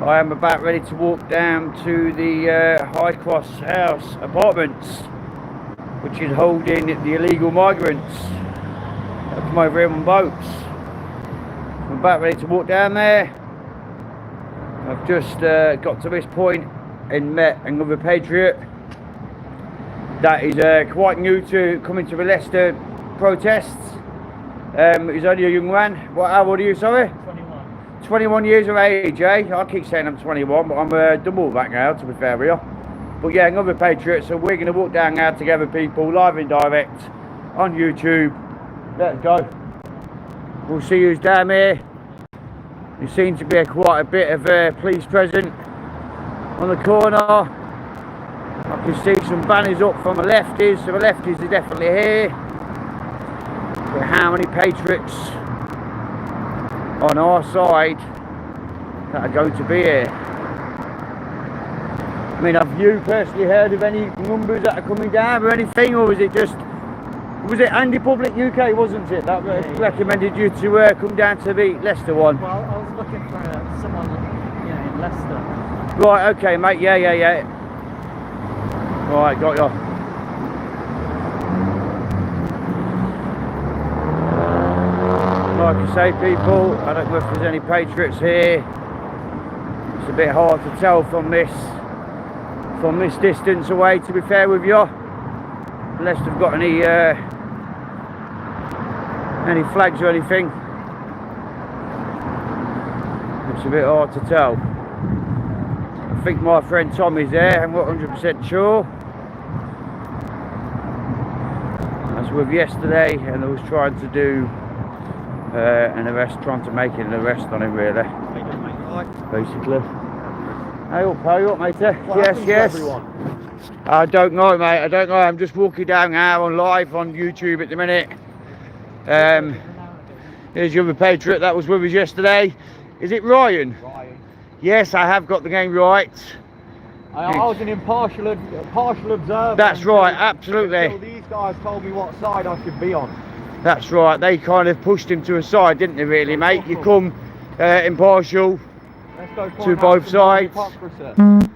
I am about ready to walk down to the High Cross House Apartments, which is holding the illegal migrants that come over here on boats. I'm about ready to walk down there. I've just got to this point and met another patriot that is quite new to coming to the Leicester protests. He's only a young man. How old are you, sorry? 21 years of age, eh? I keep saying I'm 21, but I'm double that now, to be fair with you. But yeah, another patriot, so we're going to walk down now together, people, live and direct, on YouTube. Let's go. We'll see who's down here. There seems to be quite a bit of police present on the corner. I can see some banners up from the lefties, so the lefties are definitely here. But how many patriots on our side that are going to be here? I mean, have you personally heard of any numbers that are coming down or anything, or was it Andy Public UK, wasn't it, that recommended you to come down to the Leicester one? Well, I was looking for someone, in Leicester. Right, okay, mate, yeah. Right, got you. Like I say, people, I don't know if there's any patriots here. It's a bit hard to tell from this distance away, to be fair with you, unless they've got any flags or anything. It's a bit hard to tell. I think my friend Tom is there, I'm not 100% sure. As with yesterday, and I was trying to do an arrest, trying to make an arrest on him, really. Basically. Hey up, mate? Yes. I don't know, mate. I don't know. I'm just walking down now on live on YouTube at the minute. Here's the other patriot that was with us yesterday. Is it Ryan? Ryan. Yes, I have got the game right. I was an impartial observer. That's right, absolutely. Until these guys told me what side I should be on. That's right. They kind of pushed him to a side, didn't they, really, mate? You come impartial to both sides.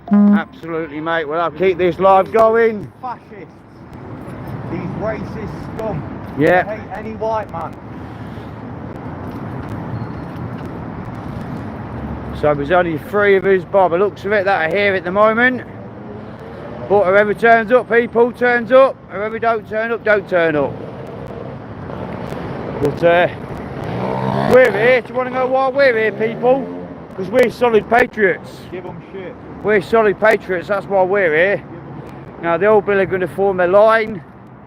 Absolutely, mate. Well, I'll keep this live going. Fascists. These racist scum. Yeah. They hate any white man. So there's only 3 of us, by the looks of it, that are here at the moment. But whoever turns up, people, turns up. Whoever don't turn up, don't turn up. But we're here. Do you want to know why we're here, people? Because we're solid patriots. Give them shit. We're solid patriots, that's why we're here. Now the old bill are going to form their line.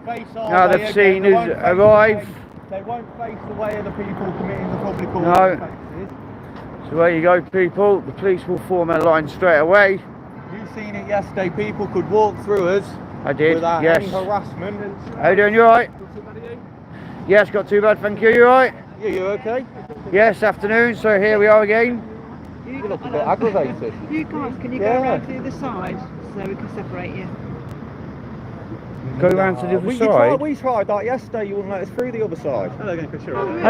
Now they've seen us arrive. They won't face the way of the people committing the public order offences. So there you go, people. The police will form their line straight away. You've seen it yesterday. People could walk through us. I did, without yes. any harassment. How you doing? You alright? Yes, got too bad, thank you. You alright? Yeah, you okay? Yes, afternoon. So here we are again. You look a bit aggravated. You guys, can you go around to the other side so we can separate you? Go around to the other side? We tried that yesterday, you wouldn't let us through the other side. How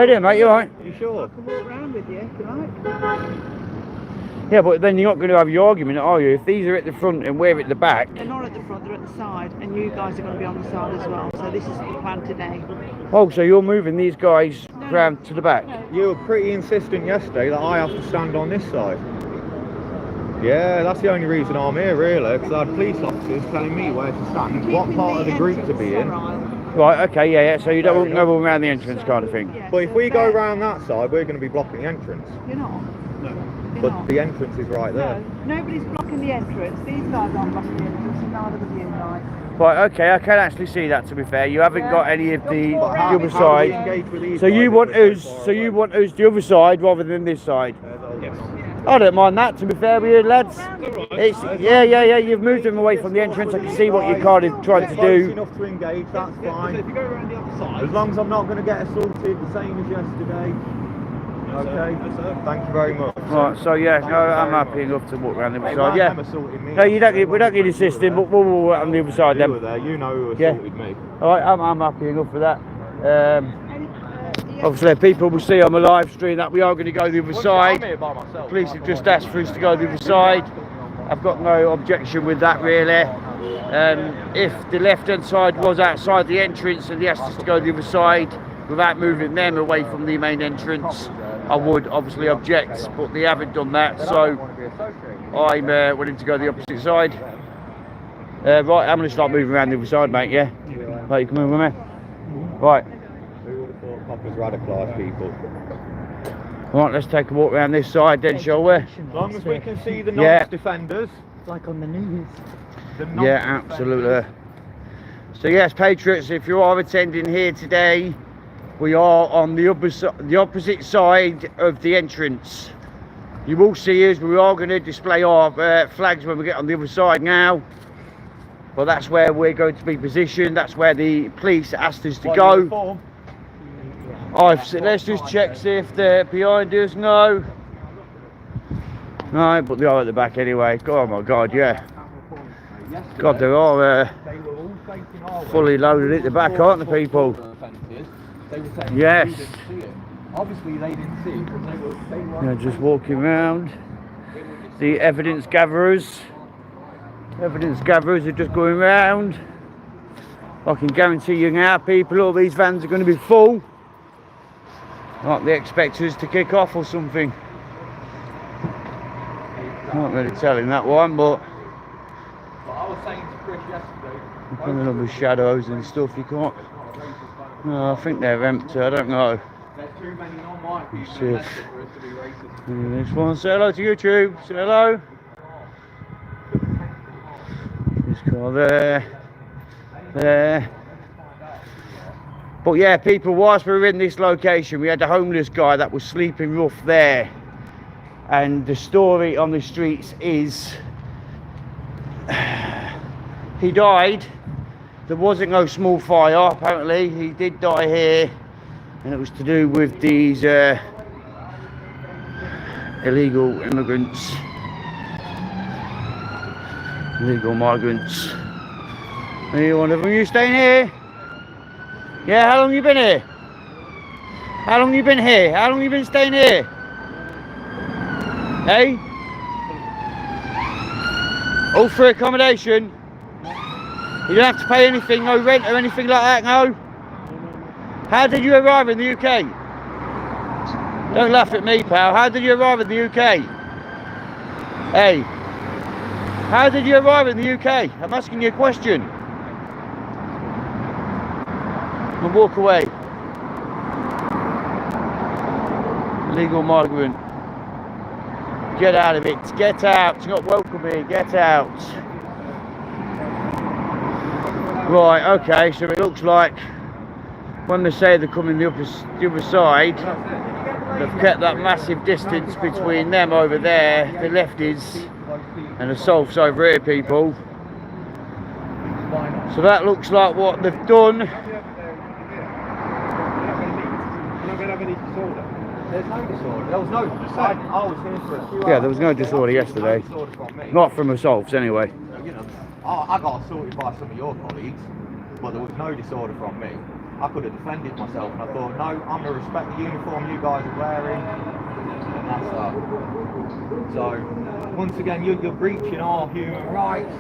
you doing, mate? You alright? You sure? I can walk around with you if you like. Yeah, but then you're not going to have your argument, are you? If these are at the front and we're at the back. They're not at the front, they're at the side, and you guys are going to be on the side as well. So this is the plan today. Oh, so you're moving these guys round to the back? You were pretty insistent yesterday that I have to stand on this side. Yeah, that's the only reason I'm here, really, because I had police officers telling me where to stand, what part of the group to be in. Right, okay, yeah, so you don't want to go around the entrance kind of thing. Yeah, But if we go round that side, we're going to be blocking the entrance. You're not. No. You're But not. the entrance is right there. No, nobody's blocking the entrance. These guys aren't blocking the entrance, and neither of you guys. Right, okay, I can actually see that, to be fair. You haven't got any of the But how other do we side. engage with these So guys you if want we're us, so far so you away? want us the other side rather than this side? Yes. I don't mind that, to be fair with you, lads. It's, yeah, you've moved them away from the entrance. I can see what you're kind of trying to Close do. enough to engage, that's fine. If you go around the other side. As long as I'm not going to get assaulted the same as yesterday. Okay, thank you very much. Right, so yeah, no, I'm happy enough to walk around the other side, Them yeah. assaulted me. No, we don't need assisting, but we'll walk on the other side You were then. there, you know who Yeah. assaulted me. Alright, I'm happy enough for that. Are you Obviously, people will see on my live stream that we are going to go the other side. I'm here by myself. Police have just asked for us to go the other side. I've got no objection with that, really. If the left-hand side was outside the entrance and they asked us to go the other side without moving them away from the main entrance, I would obviously object, but they haven't done that, so I'm willing to go the opposite side. Right, I'm going to start moving around the other side, mate, yeah? Right, you can move with me. Right. Who would have thought coppers radicalised people? Right, let's take a walk around this side then, shall we? As long as we can see the Yeah. defenders. It's like on the news. Yeah, absolutely. So yes, Patriots, if you are attending here today, we are on the opposite side of the entrance. You will see us, we are going to display our flags when we get on the other side now. But that's where we're going to be positioned, that's where the police asked us to go. Let's just check, see if they're behind us. No, but they are at the back anyway. Oh my God, yeah. God, they are fully loaded at the back, aren't the people? Yes. Obviously they didn't see it because they were Yeah, just walking around. The evidence gatherers. Evidence gatherers are just going round. I can guarantee you now, people, all these vans are going to be full. Like they expect us to kick off or something. Not really telling that one, but I was saying to Chris yesterday. coming up with shadows and stuff, you can't. No, I think they're empty, I don't know. There's too many non-white people Yes. in Leicester for us to be racist. This one, say hello to YouTube, say hello. This car there. But yeah, people, whilst we were in this location, we had a homeless guy that was sleeping rough there. And the story on the streets is he died. There wasn't no small fire, apparently. He did die here, and it was to do with these illegal immigrants, illegal migrants. Any one of them, you staying here? Yeah, how long you been here? How long you been here? How long you been staying here? Hey? All free accommodation? You don't have to pay anything, no rent or anything like that, no? How did you arrive in the UK? Don't laugh at me, pal. How did you arrive in the UK? Hey? How did you arrive in the UK? I'm asking you a question. And walk away. Illegal migrant. Get out of it. Get out. It's not welcome here. Get out. Right, okay, so it looks like when they say they're coming the other side, they've kept that massive distance between them over there, the lefties, and the softs over here, people. So that looks like what they've done. There's no disorder. There was no. I was here for a few hours. Yeah, there was no disorder yesterday. Not from assaults, anyway. You know, I got assaulted by some of your colleagues, but there was no disorder from me. I could have defended myself, and I thought, no, I'm going to respect the uniform you guys are wearing, and that's that. So, once again, you're breaching our human rights,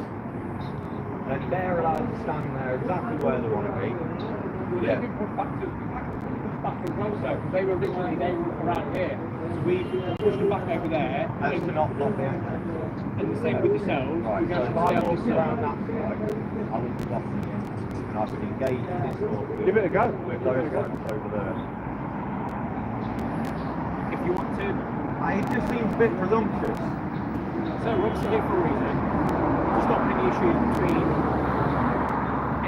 and they're allowed to stand there exactly where they want to be. Yeah. Back and closer, because they were around here, so we pushed them back over there. That's to not block the entrance. And the same with yourselves. Right, We so can if actually I stay on walked this around side. that side, I would be blocking it, and I could engage in this sort of Give it a go. with those folks over there. If you want to. It just seems a bit presumptuous. So we're obviously here for a reason. To stop any issues between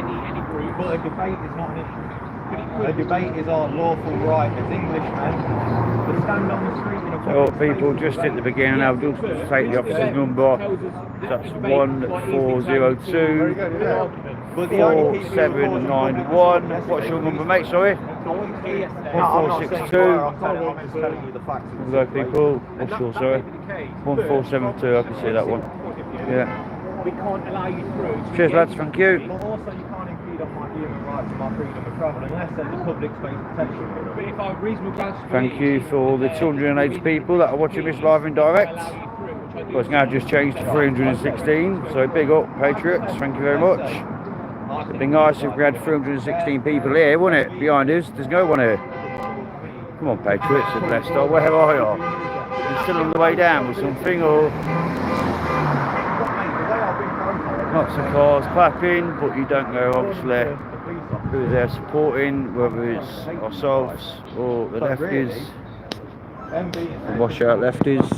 any group. But a debate is not an issue. A debate is our lawful right as Englishmen to stand on the street in a So people, just at the beginning, I'll just take the officer's number. That's 1402 4791. What's your number, mate? Sorry. 1462. I'm just telling you the facts. Hello, people. What's your, sorry? 1472. I can see that one. Yeah. We can't allow you through. Cheers, lads. Thank you. But also you can't impede impede on my human rights and my freedom of travel unless there's a public space protection. But if I reasonable grounds for Thank you for all the 280 people that are watching this live in direct. Well, it's now just changed to 316, so big up, Patriots. Thank you very much. It'd be nice if we had 316 people here, wouldn't it? Behind us, there's no one here. Come on, Patriots of Leicester, where are you? You're still on the way down with something, or lots of cars clapping, but you don't know obviously who they're supporting, whether it's ourselves or the lefties, the washout lefties.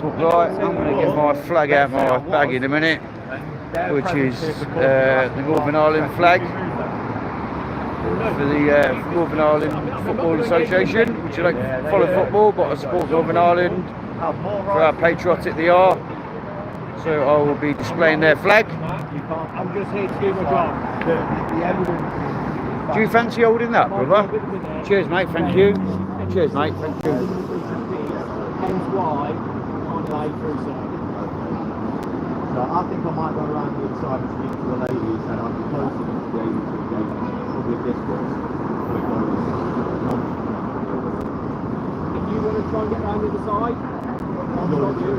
Right, I'm going to get my flag out of my bag in a minute, which is the Northern Ireland flag for the Northern Ireland Football Association, which I don't follow football, but I support Northern Ireland for how patriotic they are. So I will be displaying their flag. I'm just here to do my job. The Do you fancy holding that, brother? Cheers, mate, thank you. Cheers, mate, thank you. Hence why I'm late for a second. So I think I might go around the other side and speak to the ladies and I'd be close enough to be able to engage in public discourse with those If you want to try and get round the other side, I'll stop you.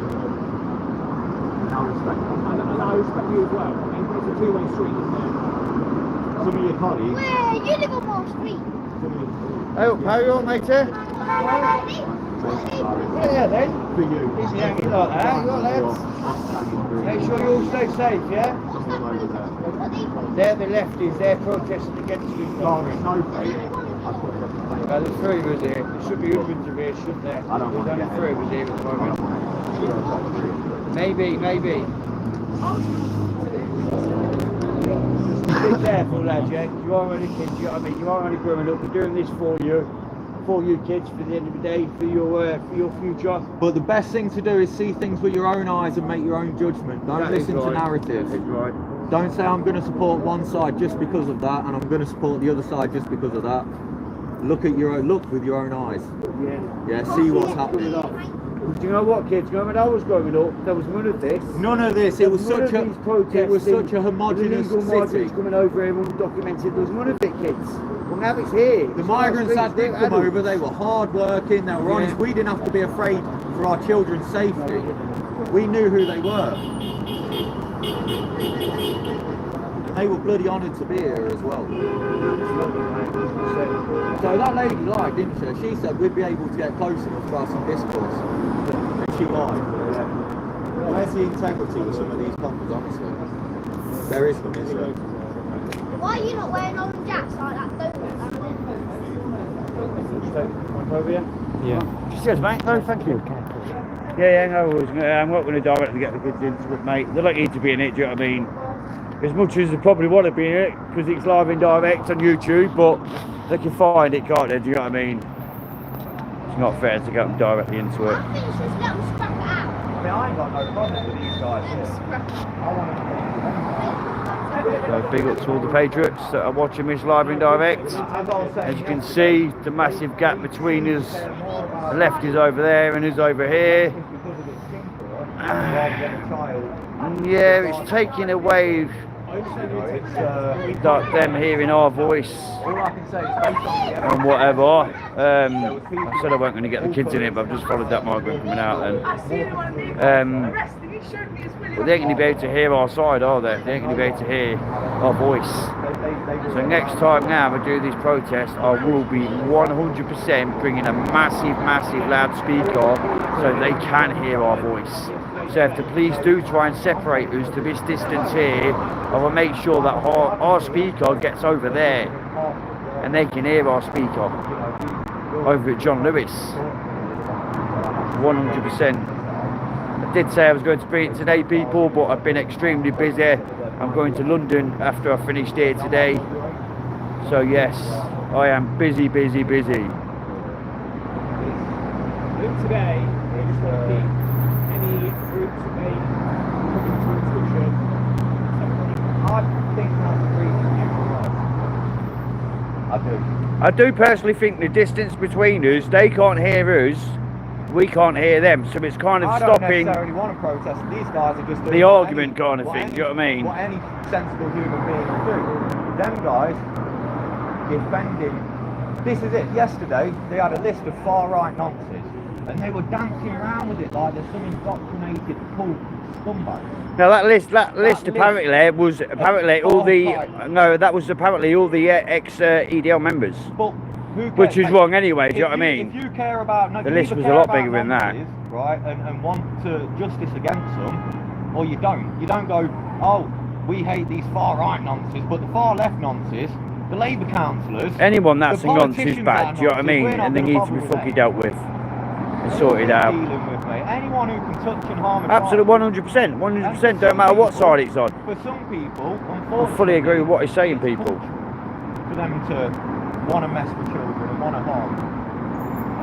I respect that. And I respect you as well. I mean, it's a two-way street, isn't it? Some of your colleagues, Where? You live on Wall Street. How are you all, matey? Yeah, then. for you. Easy hanging like that, you got lads. Make sure you all stay safe, yeah? They're the lefties, they're protesting against you. Sorry, no faith. I put it up the There's three of us here. There should be hundreds of here, shouldn't there? I don't want to There's get only three of us here at the moment. Maybe. Be careful, lads, yeah? You are only kids, you know what I mean? You are only growing up. We're doing this for you kids, for the end of the day, for your future. But the best thing to do is see things with your own eyes and make your own judgment. Don't listen to narratives. Right. Don't say I'm going to support one side just because of that, and I'm going to support the other side just because of that. Look with your own eyes. Yeah. See what's happening. Do you know what, kids? You know, when I was growing up, there was none of this. None of this. It was such a homogenous illegal city. migrants coming over here, undocumented. There was none of it, kids. Well, now it's here. The migrants that did come over, they were hard working. They were honest. We didn't have to be afraid for our children's safety. We knew who they were. They were bloody honoured to be here as well. So that lady lied, didn't she? She said we'd be able to get close enough to have some discourse. And she lied. Where's the integrity with some of these couples, honestly? There is none, is there? Why are you not wearing orange hats like that? Over here? Yeah. Cheers, mate. No, thank you. Yeah, no, I'm not going to directly get the kids into it, mate. They don't need to be in it, do you know what I mean? As much as they probably want to be in it, because it's live and direct on YouTube, but they can find it, can't they, do you know what I mean? It's not fair to get them directly into it. I think it's just let them scrap it out. I mean, I ain't got no problem with these guys. So big up to all the Patriots that are watching this live and direct. As you can see, the massive gap between us, the left is over there and us over here. Yeah, it's taking away them hearing our voice and whatever. I said I weren't going to get the kids in it, but I've just followed that migrant coming out then. But they ain't going to be able to hear our side, are they? They ain't going to be able to hear our voice. So next time now we do these protests, I will be 100% bringing a massive loudspeaker so they can hear our voice. So if the police do try and separate us to this distance here, I will make sure that our speaker gets over there and they can hear our speaker over at John Lewis. 100%. I did say I was going to bring it today, people, but I've been extremely busy. I'm going to London after I finished here today. So yes, I am busy. Today, we just want to keep any groups that may come into discussion. I think that's the reason. I do. I do personally think the distance between us, they can't hear us. we can't hear them, so it's kind of I don't stopping necessarily want to protest. These guys are just doing the what argument any- kind of what thing, any- do you know what I mean? What any sensible human being would do. Them guys defending. This is it. Yesterday they had a list of far right nonsense, and they were dancing around with it like they're some indoctrinated cult scumbags. Now that list apparently was all the that was apparently all the ex EDL members, But who cares? which is wrong anyway. Do you know what I If mean? you care about The list was a lot bigger than that. right? And want to justice against them, or you don't. You don't go, oh, we hate these far right nonsense, but the far left nonsense, the Labour councillors, Anyone that's the a nonsense politicians bad, that do you know what I are mean? nonsense, And they we're need not to be gonna bother fucking with dealt with and sorted out. Dealing with, mate. Anyone who can touch and harm a Absolutely, child. 100%, 100%. Don't matter what side it's on. For some people, I unfortunately, fully agree with what he's saying, people. for them to want to mess with children and want to harm them.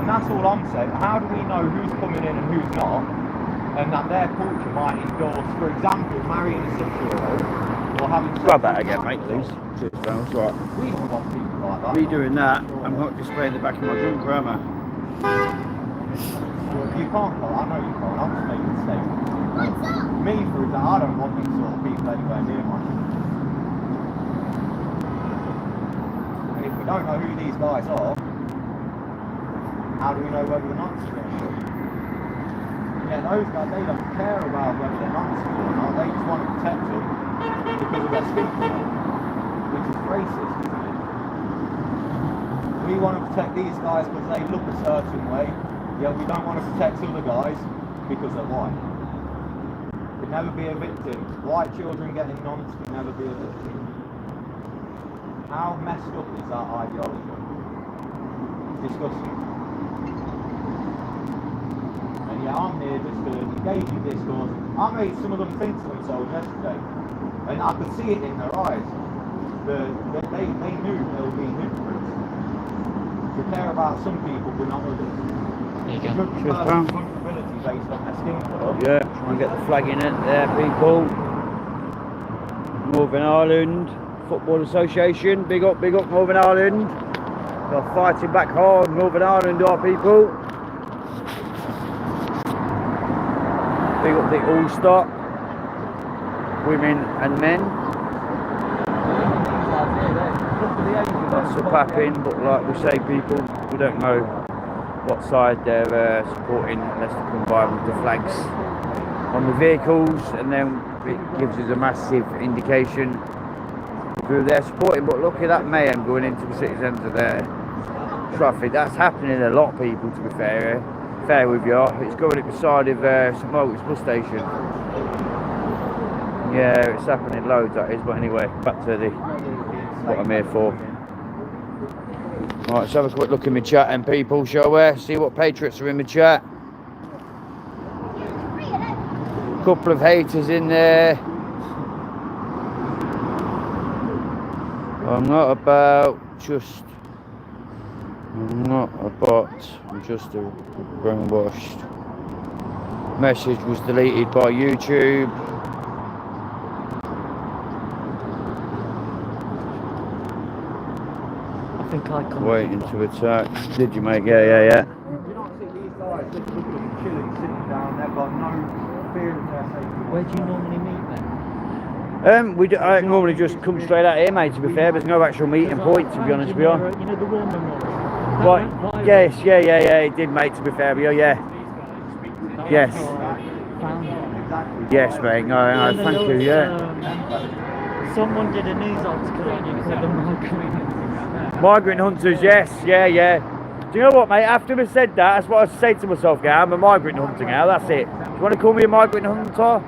And that's all I'm saying. How do we know who's coming in and who's not? And that their culture might endorse, for example, marrying a 6-year-old or having sex Grab that with a again, mate, 9-year-old. please. Cheers, pal. That's right. We don't want people like that. Me doing that, I'm not displaying the back of my junk grammar. You can't, Carl. I know you can't. I'm just making a statement. What's up? Me, for example, I don't want these sort of people anywhere near my children. And if we don't know who these guys are, how do we know whether they're not secure? Yeah, those guys, they don't care about whether they're not secure or not. They just want to protect them because of their skin color, which is racist, isn't it? We want to protect these guys because they look a certain way, yet we don't want to protect other guys because they're white. Could never be a victim. White children getting nonce could never be a victim. How messed up is that ideology? Disgusting. And yeah, I'm here just to engage in discourse. I made some of them think to themselves yesterday, and I could see it in their eyes. They knew they were being hypocrites. To care about some people but not others. There you To go. judge a Cheers, person's pal. vulnerability based on their skin colour. Yeah, try and get the flag in it there, people. Northern Ireland Football Association, big up Northern Ireland. They're fighting back hard, Northern Ireland are people. Big up the All-Star, women and men. Lots of papping, but like we say, people, we don't know what side they're supporting unless they come by with the flags on the vehicles, and then it gives us a massive indication of who they're supporting. But look at that mayhem going into the city centre there. Traffic, that's happening a lot, people, to be fair with you. It's going up the side of St Margaret's bus station. Yeah, it's happening loads, that is. But anyway, back to what I'm here for. Right, let's have a quick look in my chat and people, shall we? See what patriots are in my chat. Couple of haters in there. I'm not just a brainwashed. Message was deleted by YouTube. I think I come. Waiting to attack. Did you, mate? Yeah. You don't see these guys just look at them chilling, sitting down, they've got no fear of their safety. Where do you normally meet then? I normally just come straight out here, mate, to be fair. There's no actual meeting point, to be honest with you. You know the war memorial? Right, yes, yeah, it did, mate, to be fair with you, yeah. Yes. Yes, mate, no, thank you, yeah. Someone did a news article on you called the Migrant hunters, yes, yeah. Do you know what, mate, after I said that, that's what I said to myself, yeah, I'm a migrant hunter now, that's it. Do you want to call me a migrant hunter?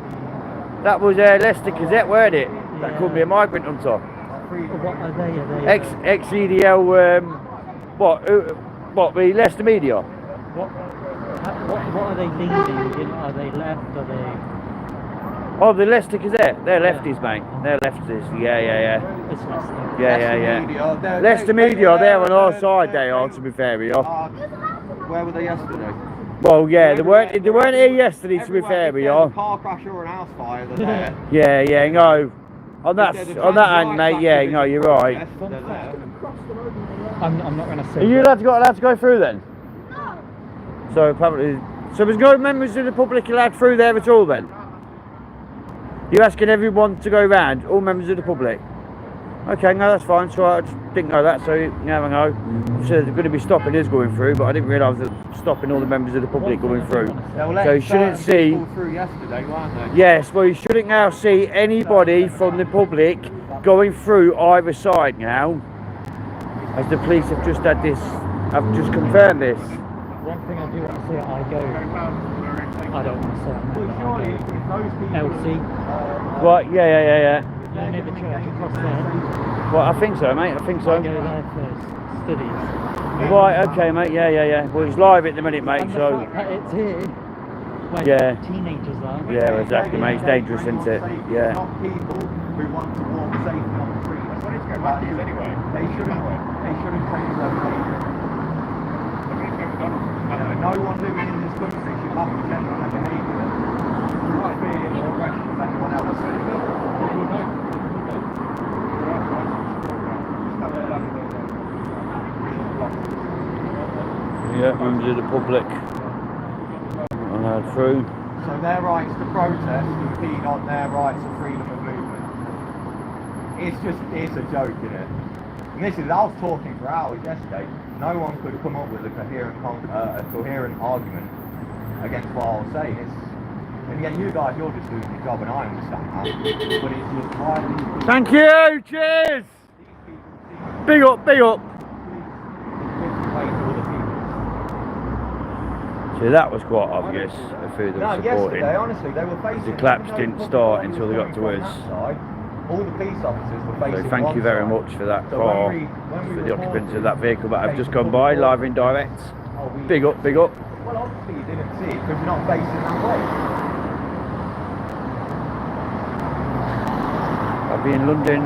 That was Leicester Gazette, weren't it? That called me a migrant hunter. What are they? Ex-EDL, what, the Leicester media? What are they leading? You know, are they left? Are they? Oh, the Leicester Gazette. They're lefties, mate. They're lefties. Yeah. It's Leicester. Yeah. Leicester media, they're on our side, they are, to be fair with you. Where were they yesterday? Well, yeah, they weren't here yesterday, to be fair with If there's a you. car crash or an house fire, they're there. Yeah, no. On that end, mate, yeah, no, you're right. Yes, they're there. I'm not going to say. Are you allowed to go through then? So apparently So there's no members of the public allowed through there at all then? You're asking everyone to go round, all members of the public? Okay, no, that's fine. So I just didn't know that, so you never know. So they're going to be stopping us going through, but I didn't realise that stopping all the members of the public going through. So you shouldn't see. Through yesterday, weren't they? Yes, well, you shouldn't now see anybody from the public going through either side now, as the police have just had this, have just confirmed this. One thing I do want to see at I don't want to say Well, surely if those people. LC. Right, yeah. Yeah, near the church across there. Well, I think so, mate, I think I so. go there for studies. Right, okay, mate, yeah. Well, it's live at the minute, mate, And the so. fact that it's here, where Yeah. teenagers are. Yeah, exactly, mate, it's dangerous, isn't it? Yeah. Not people who want to walk safely on the street. That's what it's going back to anyway. They shouldn't change their behaviour. No one living in this country should have to change their behaviour. Not fear or aggression of anyone else. Yeah, members of the public allowed through. So their rights to protest impede on their rights of freedom of movement. It's a joke, isn't it? And this is, I was talking for hours yesterday. No one could come up with a coherent argument against what I was saying. And again, you guys, you're just doing your job, and I understand that. But it's just highly. Thank you, cheers! Big up. So that was quite obvious of who they were supporting. Yesterday, honestly, they were facing. The claps didn't start until they got to us. All the police officers were facing. So thank you very much for that car, for the occupants of that vehicle that have just gone by, live in direct. Big up. Well, obviously you didn't see it because you're not facing that way. I'll be in London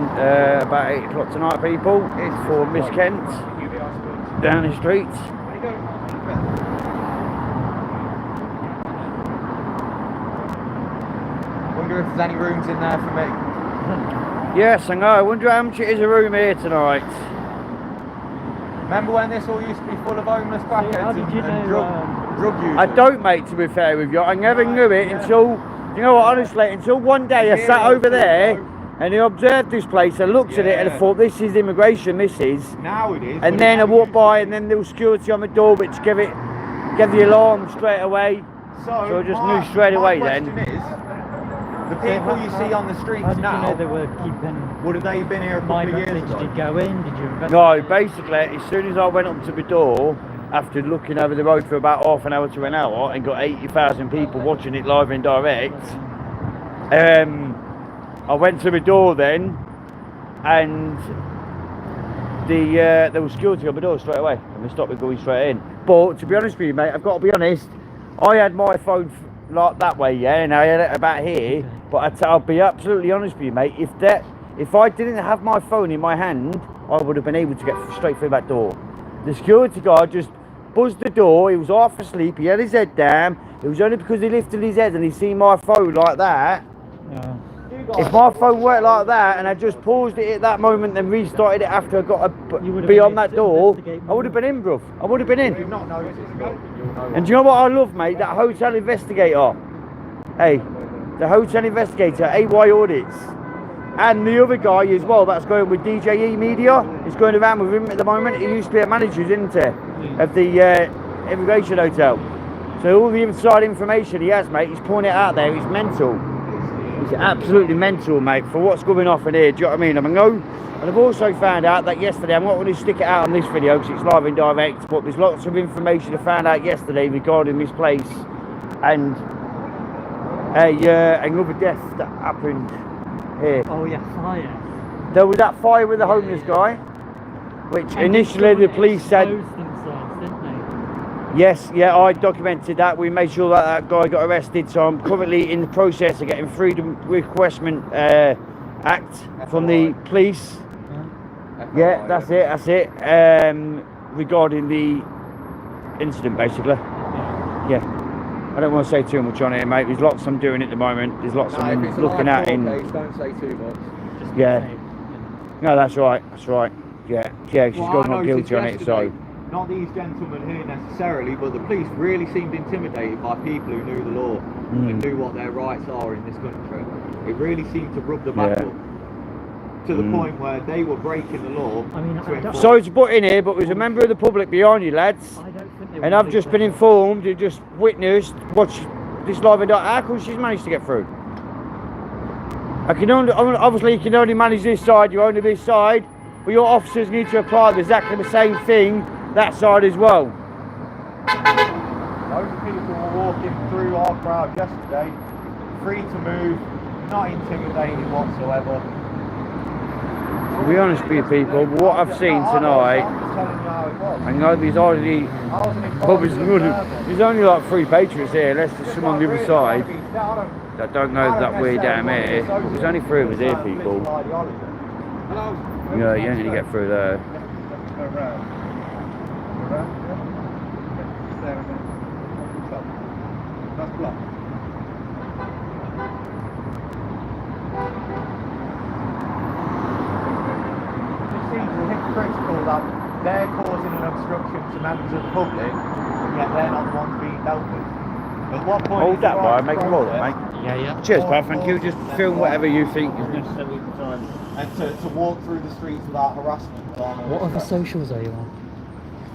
about 8 o'clock tonight, people. It's for Miss Kent, down the street. Wonder if there's any rooms in there for me. Yes, I know. I wonder how much it is a room here tonight. Remember when this all used to be full of homeless crackheads how did you and know, drug users? I don't, mate, to be fair with you. I never knew it until, you know what, honestly, until one day I sat over there and I observed this place, I looked at it and I thought, this is immigration, this is. Now it is. And then I walked by and then there was security on the door which gave the alarm straight away. So I just knew straight away then. The people you see on the streets How did now, you know they were keeping would have they been here a couple of years migrants? ago? Did you go in? Did you investigate? No, basically, as soon as I went up to the door, after looking over the road for about half an hour to an hour and got 80,000 people watching it live and direct, I went to the door then, and there was security on the door straight away, and they stopped me going straight in. But to be honest with you, mate, I've got to be honest, I had my phone like that way, yeah, and I had it about here. But I'll be absolutely honest with you, mate. If I didn't have my phone in my hand, I would have been able to get straight through that door. The security guard just buzzed the door. He was half asleep. He had his head down. It was only because he lifted his head and he seen my phone like that. Yeah. If my phone worked like that and I just paused it at that moment and restarted it after I got beyond that door, I would have been in, bruv. I would have been in. You've not noticed, you'll know. And do you know what I love, mate? That hotel investigator. Hey, the hotel investigator, AY Audits. And the other guy as well, that's going with DJE Media. He's going around with him at the moment. He used to be a manager, isn't he? Of the immigration hotel. So all the inside information he has, mate, he's pulling it out there. He's mental. He's absolutely mental, mate, for what's going off in here. Do you know what I mean? And I've also found out that yesterday, I'm not going to stick it out on this video because it's live and direct, but there's lots of information I found out yesterday regarding this place and another death that happened here. Oh yeah, fire. There was that fire with the homeless guy, which initially the police said, themselves, didn't they? yes, yeah, I documented that. We made sure that that guy got arrested, so I'm currently in the process of getting Freedom Requestment Act from the police. Yeah, that's it. Regarding the incident, basically. Yeah. I don't want to say too much on it, mate. There's lots I'm doing at the moment. There's lots I'm looking at in. Don't say too much. Yeah. No, that's right. Yeah, she's got not guilty on it, so. not these gentlemen here necessarily, but the police really seemed intimidated by people who knew the law and knew what their rights are in this country. It really seemed to rub the back up to the point where they were breaking the law. I mean, I don't- Sorry to butt in here, but there's a member of the public behind you, lads. I don't think they And would I've do just that. been informed, you just witnessed, watch this live and how come she's managed to get through? I can only, obviously you can only manage this side, you're only this side, but your officers need to apply exactly the same thing that side as well. Loads of people were walking through our crowd yesterday, free to move, not intimidated whatsoever. To be honest with you people, what I've seen tonight, I'm just telling you how it was. I know there's already, I wasn't involved probably in the there's only like 3 patriots here, unless there's some on the other side. I don't know that we're down here, but there's only 3 of us here people. Yeah, you ain't gonna get through there. It seems hypocritical that they're causing an obstruction to members of the public, and yet they're not the ones being dealt with. At what point Hold is that the bar, right make a to roll it, protest? mate. Yeah. Cheers, pal, thank you. Just film whatever you think is necessary at the time. And to walk through the streets without harassment. What other socials are you on?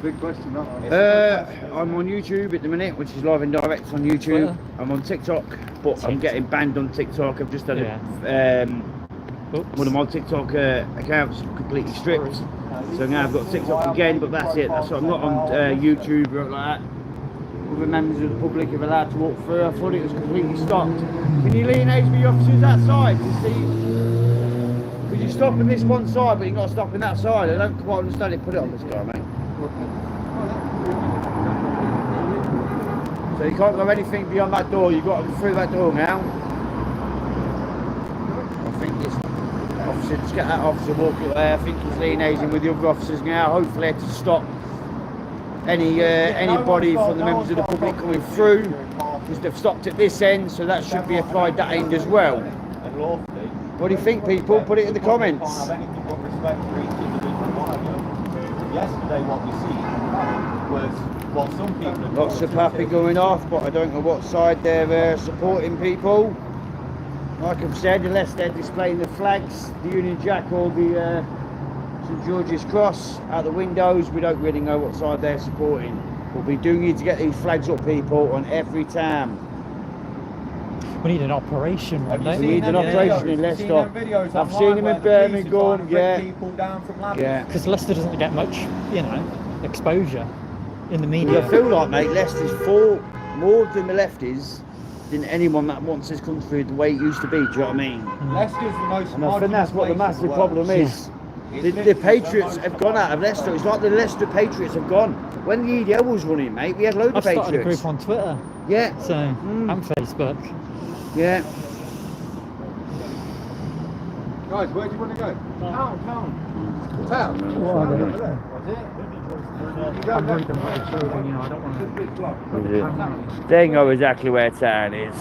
Big question, not I'm on YouTube at the minute, which is live and direct on YouTube. Twitter? I'm on TikTok, but I'm getting banned on TikTok. I've just had one of my TikTok accounts completely stripped. So now I've got TikTok again, but that's it. So I'm not on YouTube or like that. Other members of the public are allowed to walk through. I thought it was completely stopped. Can you liaise with the officers outside to see? Because you're stopping this one side, but you're not stopping that side. I don't quite understand it. Put it on this guy, mate. So you can't go anything beyond that door. You've got to go through that door now. I think this officer, just get that officer walking away. I think he's liaising with the other officers now. Hopefully to stop anybody from the members of the public coming through, because they've stopped at this end, so that should be applied that end as well. What do you think, people? Put it in the comments. Yesterday, what we see was what some people. Lots of happy going off, but I don't know what side they're supporting people. Like I've said, unless they're displaying the flags, the Union Jack or the St George's Cross out the windows, we don't really know what side they're supporting. But we do need to get these flags up, people, on every time. We need an operation one day. We need an operation in Leicester. I've seen them in Birmingham, yeah. Because Leicester doesn't get much, exposure in the media. I feel like, mate, Leicester's more than the lefties than anyone that wants this country the way it used to be. Do you know what I mean? Leicester's the most. And I think that's what the massive problem is. The Patriots have gone out of Leicester. It's like the Leicester Patriots have gone. When the EDL was running, mate, we had loads of I've started a Patriots. group on Twitter, Yeah, so and Facebook. yeah. Guys, where do you want to go? Town. I'm worried about the children, I don't want to. They know exactly where town is.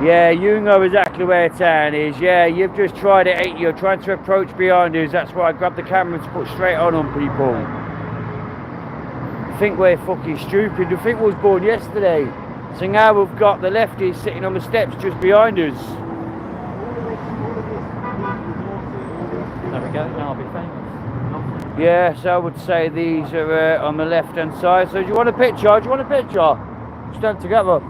Yeah, you know exactly where town is. Yeah, you've just tried it, ain't you? You're trying to approach behind us. That's why I grabbed the camera to put straight on people. I think we're fucking stupid. The thing was born yesterday. So now we've got the lefties sitting on the steps just behind us. There we go, now I'll be famous. Yeah, so I would say these are on the left hand side. So do you want a picture? Stand together.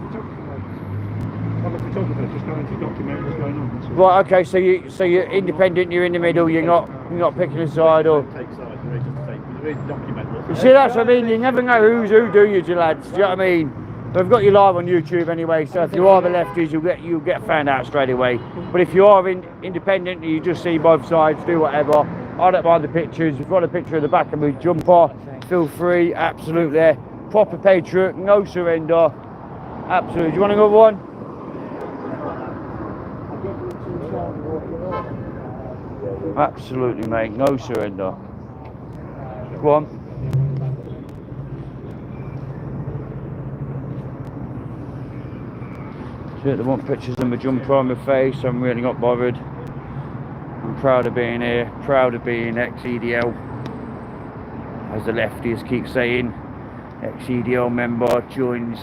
I'm a photographer, just going to document what's going on. Right, okay, so you're independent, you're in the middle, you're not picking a side or. Take sides, there is just take, there is document what's You see, that's what I mean. You never know who's who, do you, lads? Do you know what I mean? But I've got you live on YouTube anyway, so if you are the lefties, you'll get found out straight away. But if you are independent and you just see both sides, do whatever. I don't mind the pictures. If you've got a picture of the back of me jumper, feel free. Absolutely, proper patriot, no surrender. Absolutely. Do you want another one? Absolutely, mate. No surrender. Go on. They want pictures of my jumper on my face. I'm really not bothered. I'm proud of being here. Proud of being ex-EDL. as the lefties keep saying, ex-EDL member joins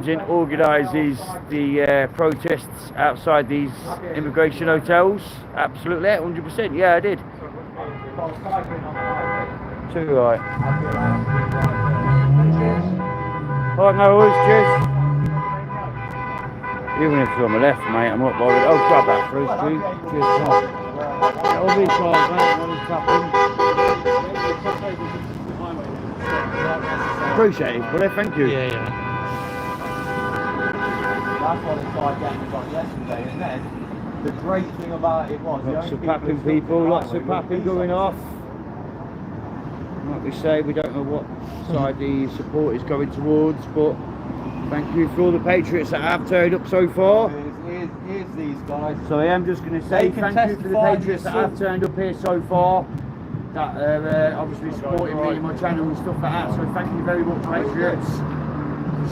and organises the protests outside these immigration hotels. Absolutely, 100%. Yeah, I did. Too right. Alright, no worries, cheers. Even if it's on the left, mate, I'm not bothered. Oh, grab that through, Stu. Cheers, Tom. Yeah, all these cars, mate, all these tapping. Appreciate it, buddy, thank you. Yeah, yeah. That's what it's like getting us on yesterday, and then the great thing about it was Lots of papping people, lots of papping going off. Like we say, we don't know what side the support is going towards, but thank you for all the patriots that have turned up so far. Here's these guys. So I am just going to say thank you to the patriots that have turned up here so far, that are obviously supporting me and my channel and stuff like that. So thank you very much, patriots.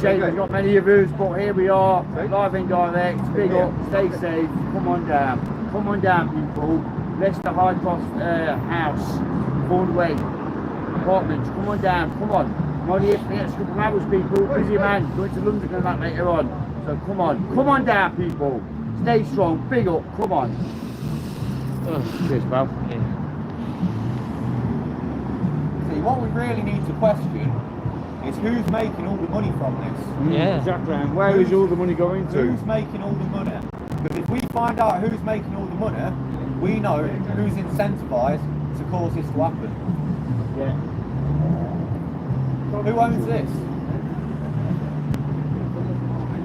Shame there's not many of us, but here we are, live and direct. Big up, stay safe. Come on down, people. Leicester High Cross House, Cornway Apartments. Come on down, come on. I'm only here for the next couple of hours, people. Busy man, going to London and that later on. So come on down, people. Stay strong, big up, come on. Cheers, pal. Yeah. See, what we really need to question is who's making all the money from this. Yeah. Exactly, and where is all the money going to? Who's making all the money? Because if we find out who's making all the money, we know who's incentivised to cause this to happen. Yeah. Who owns this?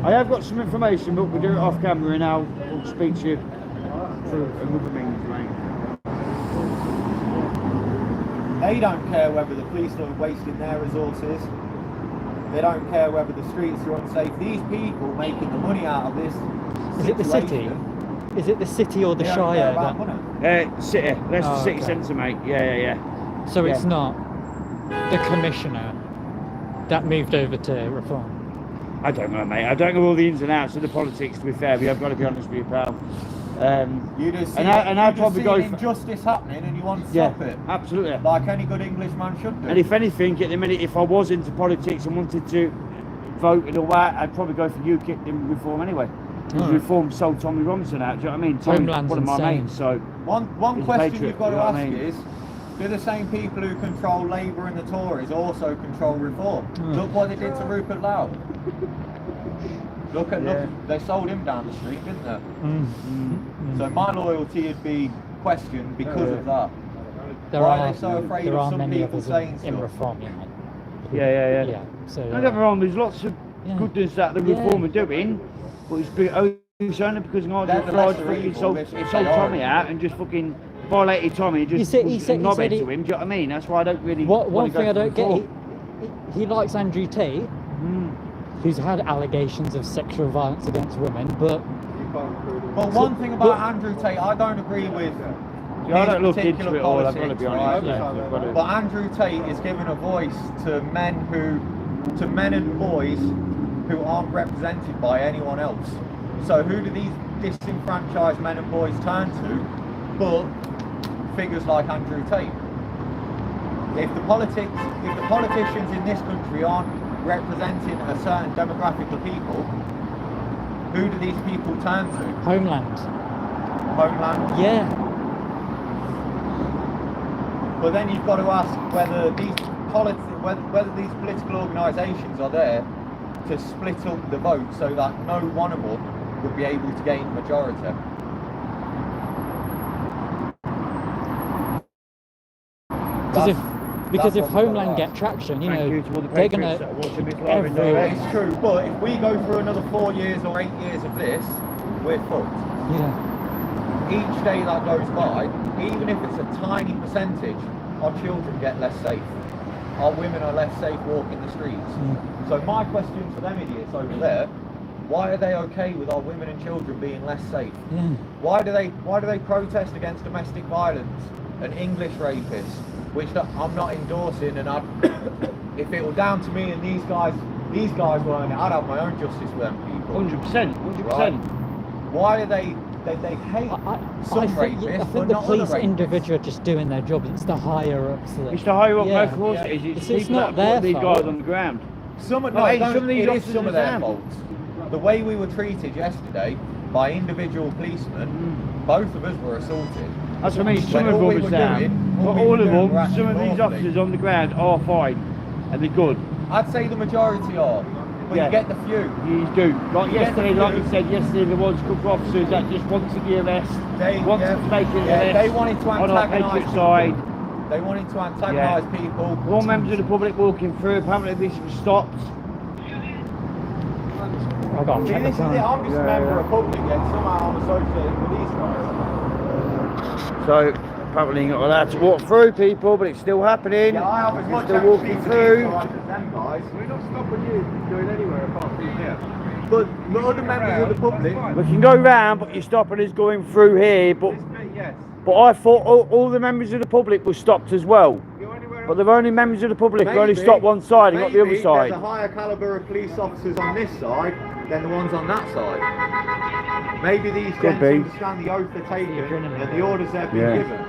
I have got some information, but we'll do it off camera and we'll speak to you through another means, mate. They don't care whether the police are wasting their resources. They don't care whether the streets are unsafe. These people making the money out of this. Is it the city? Is it the city or the They don't Shire? care about That, money. City, Leicester Oh, City okay. Centre, mate. Yeah. so it's Yeah. not the commissioner that moved over to Reform. I don't know, mate. I don't know all the ins and outs of the politics, to be fair, but I've got to be honest with you, pal. You just see, I'd probably go for injustice happening and you want to yeah, stop it. absolutely. Like any good Englishman should do. And if anything, at the minute, if I was into politics and wanted to vote and all that, I'd probably go for UKIP in Reform anyway. Because Alright. Reform sold Tommy Robinson out, do you know what I mean? Tommy's Homeland's one of my insane. mates, so One He's a question patriot, you've got to you know what I ask mean? is, do the same people who control Labour and the Tories also control Reform? Mm. Look what they did to Rupert Lau. Look, Yeah. they sold him down the street, didn't they? Mm. So my loyalty would be questioned because of that. There Why are are they so afraid there of are some many people others saying in stuff? Reform, you know. yeah. So Don't get me wrong, there's lots of Yeah. goodness that the Yeah. Reform are doing, but it's only because Nigel They're the Farage lesser fucking evil, sold if they Tommy are. out and just fucking violated Tommy and just he was said knobhead he- to him, do you know what I mean? That's why I don't really one wanna go thing I for don't get, Reform. he likes Andrew Tate, who's had allegations of sexual violence against women, but But one thing about Andrew Tate, I don't agree with Yeah, I his don't look particular into it all, I've got to politics, be honest. right? Yeah, I've got to- But Andrew Tate is giving a voice to men and boys who aren't represented by anyone else. So who do these disenfranchised men and boys turn to but figures like Andrew Tate? If the politicians in this country aren't representing a certain demographic of people, who do these people turn to? Homeland. Homeland? Yeah. But then you've got to ask whether whether these political organisations are there to split up the vote so that no one of them would be able to gain majority. Because if that's what we've Homeland got to get ask. traction, you Thank know, you to all the they're patriots gonna that are watching this live and every- direct. It's true, but if we go through another 4 years or 8 years of this, we're fucked. yeah. Each day that goes by, even if it's a tiny percentage, our children get less safe. Our women are less safe walking the streets. So my question to them idiots over there, why are they okay with our women and children being less safe? Yeah. Why do they protest against domestic violence and English rapists, which I'm not endorsing, and if it were down to me and these guys weren't, I'd have my own justice with them people. 100%. Right? Why are they they hate some I rapists, think but the not other police rapists. individually are just doing their job. It's the higher ups. It's the higher up, Yeah. of course it is. It's people not that put their these fault. guys on the ground. Some of Some of these it is officers some of their are faults. The way we were treated yesterday by individual policemen, both of us were assaulted. That's what I mean, some When of all them we was were down. doing- But all we all were of doing them, were acting some of these normally. officers on the ground are fine. And they're good. I'd say the majority are, but Yeah. you get the few. You do. Like You get yesterday, the like few. you said, yesterday there was a couple of officers that just wanted the arrest, wanted to make an arrest they wanted to on our antagonise Patriot people. side. They wanted to antagonise people. All members of the public walking through, apparently this was stopped. I got to See, check this is the it. time. I'm just a member of public, yet somehow I'm associated with these guys. So apparently you're not allowed to walk through, people, but it's still happening. Yeah, I have as You're much still empathy walking for through. these guys as them guys. We're not stopping you going anywhere apart from here. But the other members of the public, We can go round, but you're stopping us going through here. But Yes. I thought all the members of the public were stopped as well. Go anywhere But they're only members of the public who only stop one side and not the other maybe side. there's a higher calibre of police officers on this side than the ones on that side. Maybe these Could gents be. understand the oath they're taking and the orders they've been Yeah. given.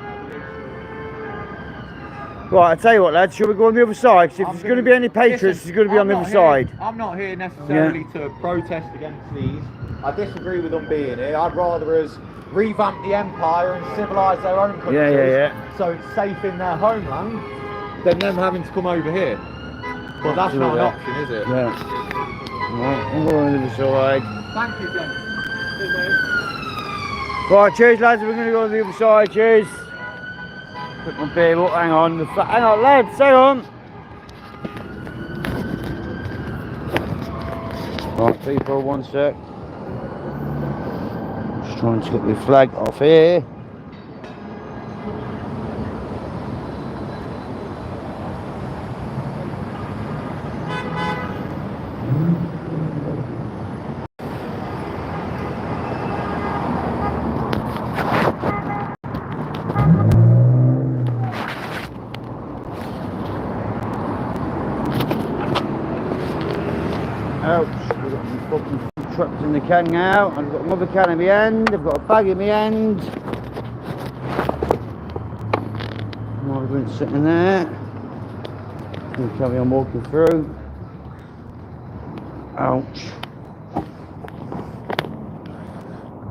Right, I tell you what, lads, shall we go on the other side? 'Cause if there's going to be any patriots, Listen, it's going to be on the I'm other not side. here- I'm not here necessarily to protest against these. I disagree with them being here. I'd rather us revamp the empire and civilise their own countries Yeah. so it's safe in their homeland than them having to come over here. But that's not an Absolutely. option, is it? Yeah. Right, I'm going on the other side. Thank you, Jen. Right, cheers, lads. We're going to go on the other side. Cheers. Put my beer up. Hang on. Hang on, lads. Hang on. Right, people, one sec. Just trying to get the flag off here. Ouch, we've got some fucking trucks in the can now. I've got another can in my end, I've got a bag in my end. Migrant sitting there. We'll carry on walking through. Ouch.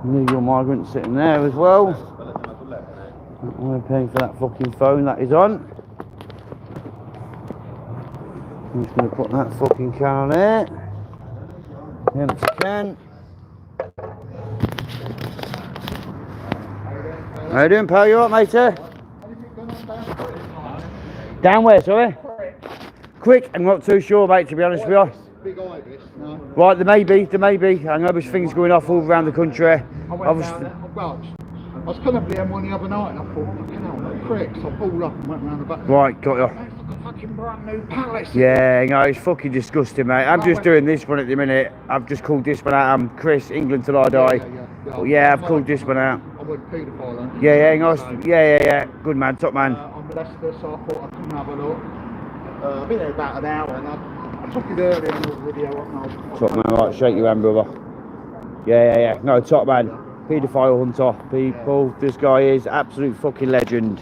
Illegal migrant sitting there as well. I'm paying for that fucking phone that is on. I'm just going to put that fucking can on there. Empty can. How you doing, pal? You alright, matey? Down where, sorry? Quick, I'm not too sure, mate, to be honest with you. Big Ibis, no. Right, there may be. I know there's things going off all around the country. I went Obviously, down there, well, I was coming up the M1 the other night and I thought, fucking hell, no cricks. I pulled up and went round the back. right, got you. It's like a fucking brand new palace. Yeah, no, it's fucking disgusting, mate. I'm just doing this one at the minute. I've just called this one out. I'm Chris, England till I die. Yeah, I've called this one out. I went paedophile then. Yeah, no, So, yeah. Good man, top man. I'm Leicester, so I thought I'd come and have a look. I've been there about an hour and I took it earlier in the video up now. Top man, right, shake your hand, brother. Yeah. No, top man. Paedophile hunter, people. This guy is absolute fucking legend.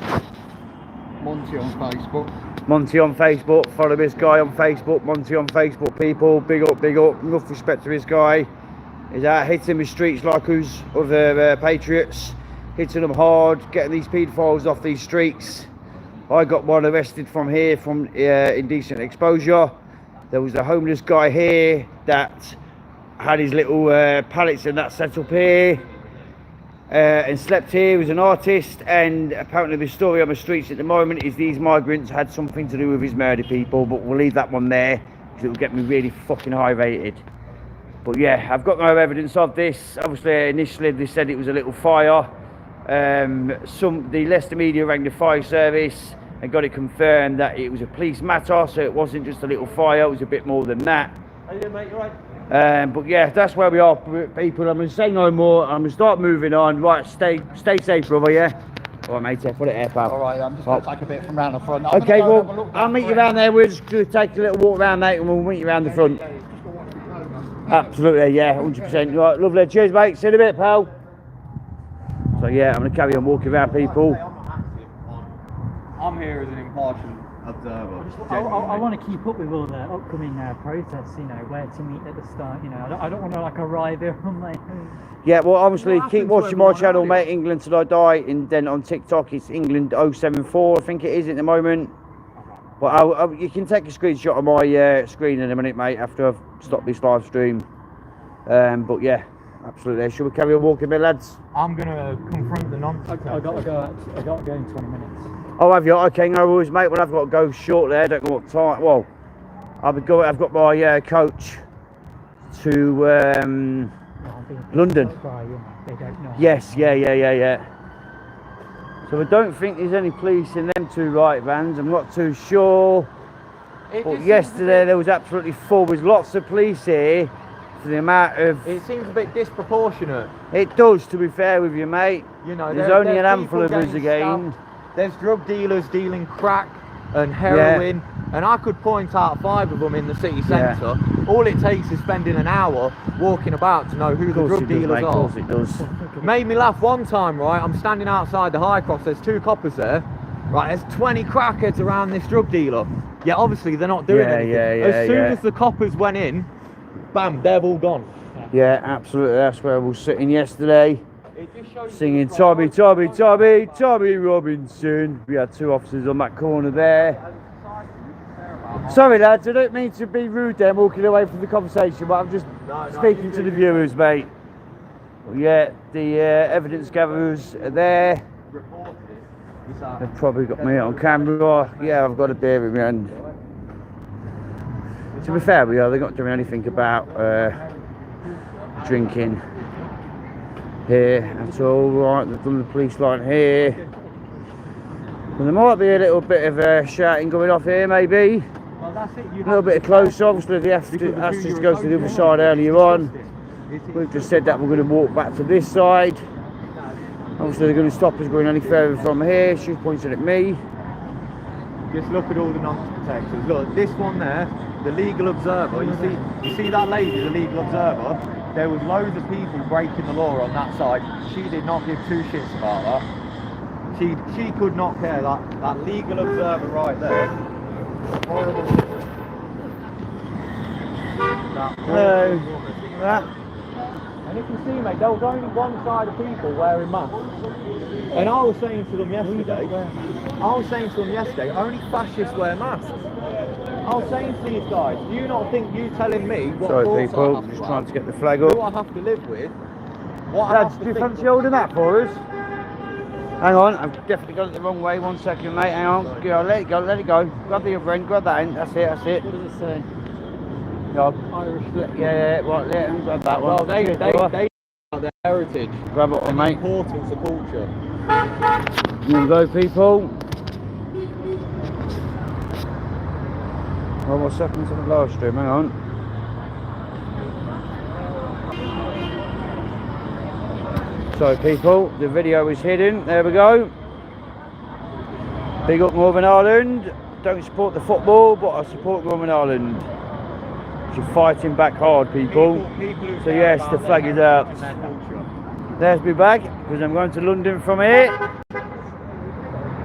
Monty on Facebook. Monty on Facebook. Follow this guy on Facebook. Monty on Facebook, people. Big up. Enough respect to this guy. He's out hitting the streets like who's other patriots. Hitting them hard, getting these paedophiles off these streets. I got one arrested from here from indecent exposure. There was a homeless guy here that had his little pallets and that set up here and slept here. He was an artist, and apparently the story on the streets at the moment is these migrants had something to do with his murder, people, but we'll leave that one there because it will get me really fucking high rated. But yeah, I've got no evidence of this. Obviously initially they said it was a little fire. The Leicester media rang the fire service and got it confirmed that it was a police matter, so it wasn't just a little fire, it was a bit more than that. How you doing, mate? You right? But yeah, that's where we are, people. I'm going to say no more. I'm going to start moving on. Right, stay safe, brother, yeah? All right, mate, put it here, pal. Alright, I'm just going to take a bit from round the front. Okay, well, I'll meet you around there. We're just going to take a little walk around, mate, and we'll meet you around the front. Absolutely, yeah, 100%. Right, lovely. Cheers, mate. See you in a bit, pal. So yeah, I'm going to carry on walking around people. Like I say, I'm not active I'm here as an impartial observer. I want to keep up with all the upcoming protests, you know, where to meet at the start, you know. I don't want to like arrive here on my own. Yeah, well, obviously, What keep happens watching when my we're channel, on mate, England Till I Die, and then on TikTok, it's England 074, I think it is at the moment. But you can take a screenshot of my screen in a minute, mate, after I've stopped this live stream. But yeah, absolutely. Shall we carry on walking, my lads? I'm gonna confront the nonsense. I got to go in 20 minutes. Oh, have you? Okay, no worries, mate. Well, I've got to go shortly. I don't know what time. Well, I've got my coach to London. They don't know. Yes, yeah. So I don't think there's any police in them two right vans. I'm not too sure. But yesterday there was absolutely full. There's lots of police here for the amount of. It seems a bit disproportionate. It does, to be fair with you, mate. You know, there's only an handful people of us getting again. stabbed. There's drug dealers dealing crack and heroin, and I could point out 5 of them in the city centre. All it takes is spending an hour walking about to know who the drug dealers are. Of course it does. Made me laugh one time, right? I'm standing outside the High Cross, there's 2 coppers there. Right, there's 20 crackheads around this drug dealer. Yeah, obviously they're not doing anything. As soon as the coppers went in, bam, they've all gone. Yeah, absolutely. That's where I was sitting yesterday. It just shows Singing you Tommy Robinson. We had 2 officers on that corner there. Sorry lads, I don't mean to be rude there, walking away from the conversation, but I'm just speaking to the viewers, mate. Well, yeah, the evidence gatherers are there. They've probably got me on camera. Yeah, I've got a beer in my hand. To be fair, they're not doing anything about drinking here at all. Right, they've done the police line here. And there might be a little bit of shouting going off here, maybe. A little bit closer. Obviously, they asked us to go to the other side earlier on. We've just said that we're going to walk back to this side. Obviously, they're going to stop us going any further from here. She's pointing at me. Just look at all the non-protectors. Look, this one there, the legal observer. You see that lady, the legal observer. There was loads of people breaking the law on that side. She did not give 2 shits about that. She could not care. That legal observer right there. Horrible. Hello. And if you see, mate, there was only one side of people wearing masks. And I was saying to them yesterday, only fascists wear masks. I was saying to these guys, do you not think you telling me what Sorry thoughts people, I have just to trying have, to get the flag who up. I have to live with, what I Lads, have do to you think. fancy holding that for us? Hang on, I've definitely got it the wrong way. 1 second, mate. Hang on. Go, let it go. Grab the other end, grab that end. That's it. What does it say? Go. Irish. Yeah, right, let them grab that one. Well, they are their heritage Grab it on, and the mate. importance of culture. Here we go, people. 1 more second to the live stream, hang on. So people, the video is hidden. There we go. Big up Northern Ireland. Don't support the football, but I support Northern Ireland. You're fighting back hard, people. So yes, the flag is out. There's my bag, because I'm going to London from here.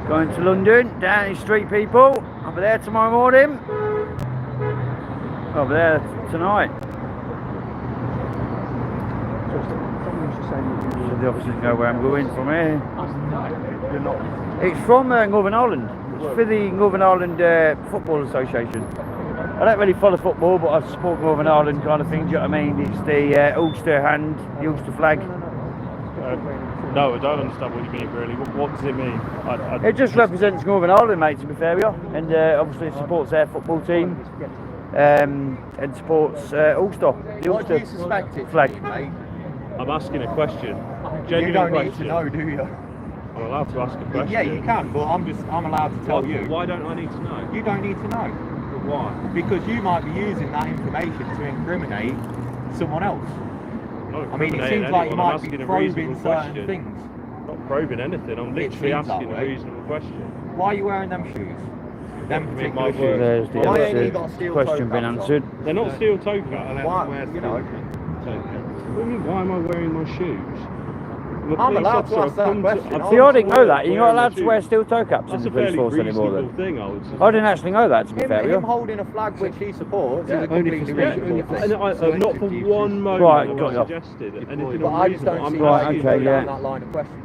Going to London, down the street, people. I'll be there tomorrow morning. I'll be there tonight. So the officers know where I'm going from here. It's from Northern Ireland. It's for the Northern Ireland Football Association. I don't really follow football, but I support Northern Ireland kind of thing. Do you know what I mean? It's the Ulster hand, the Ulster flag. No, I don't understand what you mean, really. What does it mean? It just represents Northern Ireland, mate, to be fair with you. And obviously it supports their football team. And supports Ulster. The What do Ulster you suspect it flag. to be, mate? I'm asking a question. You Genuine don't question. need to know, do you? I'm allowed to ask a question. Yeah, you can, but I'm allowed to tell you. Why don't I need to know? You don't need to know. But why? Because you might be using that information to incriminate someone else. Not I mean, it incriminating seems like you anyone. I'm might be asking a probing reasonable certain question. things. Not probing anything. I'm literally seems that asking a way. reasonable question. Why are you wearing them shoes? Them I mean, particular my shoes. word. There's the Why ain't you got answer. steel Question toe been caps on? answered. They're not steel toe caps. Why, you know, What do you mean, why am I wearing my shoes? The I'm police allowed to officer ask that comes- question. I've See, I didn't know that. You're wearing not my allowed to wear shoes. steel toe caps in That's the a police fairly force anymore. reasonable Then. thing, I would suggest. I didn't actually know that. To be fair, Him yeah. holding a flag which he supports is a Only completely for reasonable special- thing. And I've not for one moment Right, have got I you. suggested anything But I just don't unreasonable. see I'm why Right, you asking, go okay, down yeah. that line of questioning.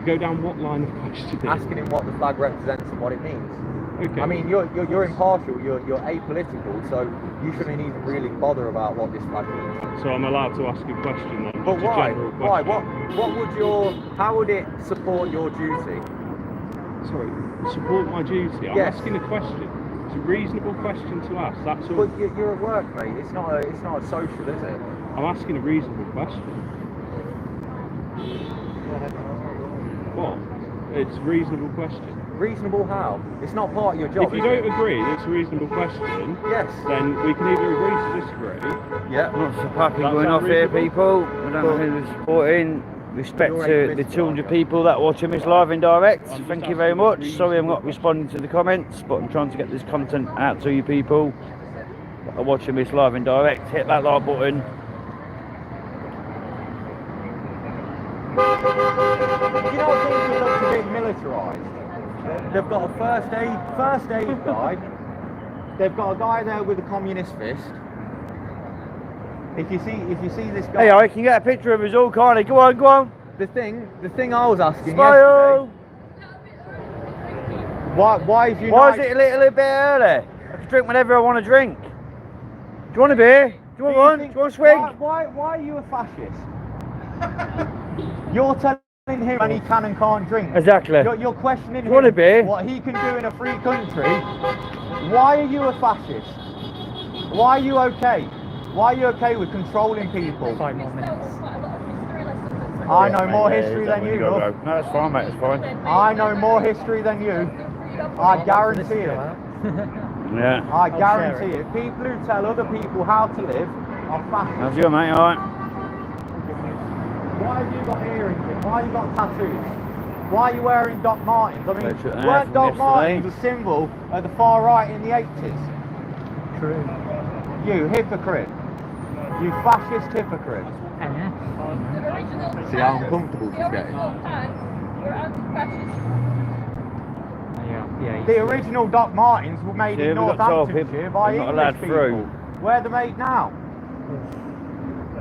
go down what line of questioning? Asking him what the flag represents and what it means. Okay. I mean, you're impartial, you're apolitical, so you shouldn't even really bother about what this flag means. So I'm allowed to ask a question then? But just a why? general Why? question. What would how would it support your duty? Sorry, support my duty. I'm Yes. asking a question. It's a reasonable question to ask. That's all. But you're at work, mate. It's not a social, is it? I'm asking a reasonable question. What? It's a reasonable question. Reasonable how? It's not part of your job. If you is don't it? agree that it's a reasonable question, Yes. then we can either agree to disagree. Yeah. Not so happy That going sound off here, reasonable? people. We don't know who we're supporting. Respect You're to a the bit 200 stronger. people that are watching this live and direct. I'm just Thank you very asking a much. Sorry I'm reasonable not responding to the comments, but I'm trying to get this content out to you people that are watching this live and direct. Hit that like button. You know, things look a bit militarised. They've got a first aid guy. They've got a guy there with a communist fist. If you see this guy, Hey, I can get a picture of us all, can't I? Go on, go on. the thing I was asking Smile. yesterday, why is Why is it a little bit early? I can drink whenever I want to drink. Do you want a beer? Do you want one? Do you want a swig? Why are you a fascist? You're telling him when he can and can't drink. Exactly. You're questioning Do you want a him beer? what he can do in a free country. Why are you a fascist? Why are you okay? Why are you okay with controlling people? 5 more minutes. I know more history than you, go. Ruff. No, it's fine, mate. It's fine. I know more history than you. I guarantee it. Yeah. I guarantee it. People who tell other people how to live are fascists. How's you, mate? All right. Why have you got earrings? Why have you got tattoos? Why are you wearing Doc Martens? I mean, They took an weren't ad Doc from Martens a yesterday. symbol at the far right in the 80s? True. You hypocrite. You fascist hypocrite. See how uncomfortable she's getting? Yeah. The original Doc Martens were made Yeah, in we've got told Northamptonshire people by they're not English allowed people. through. Where are they made now?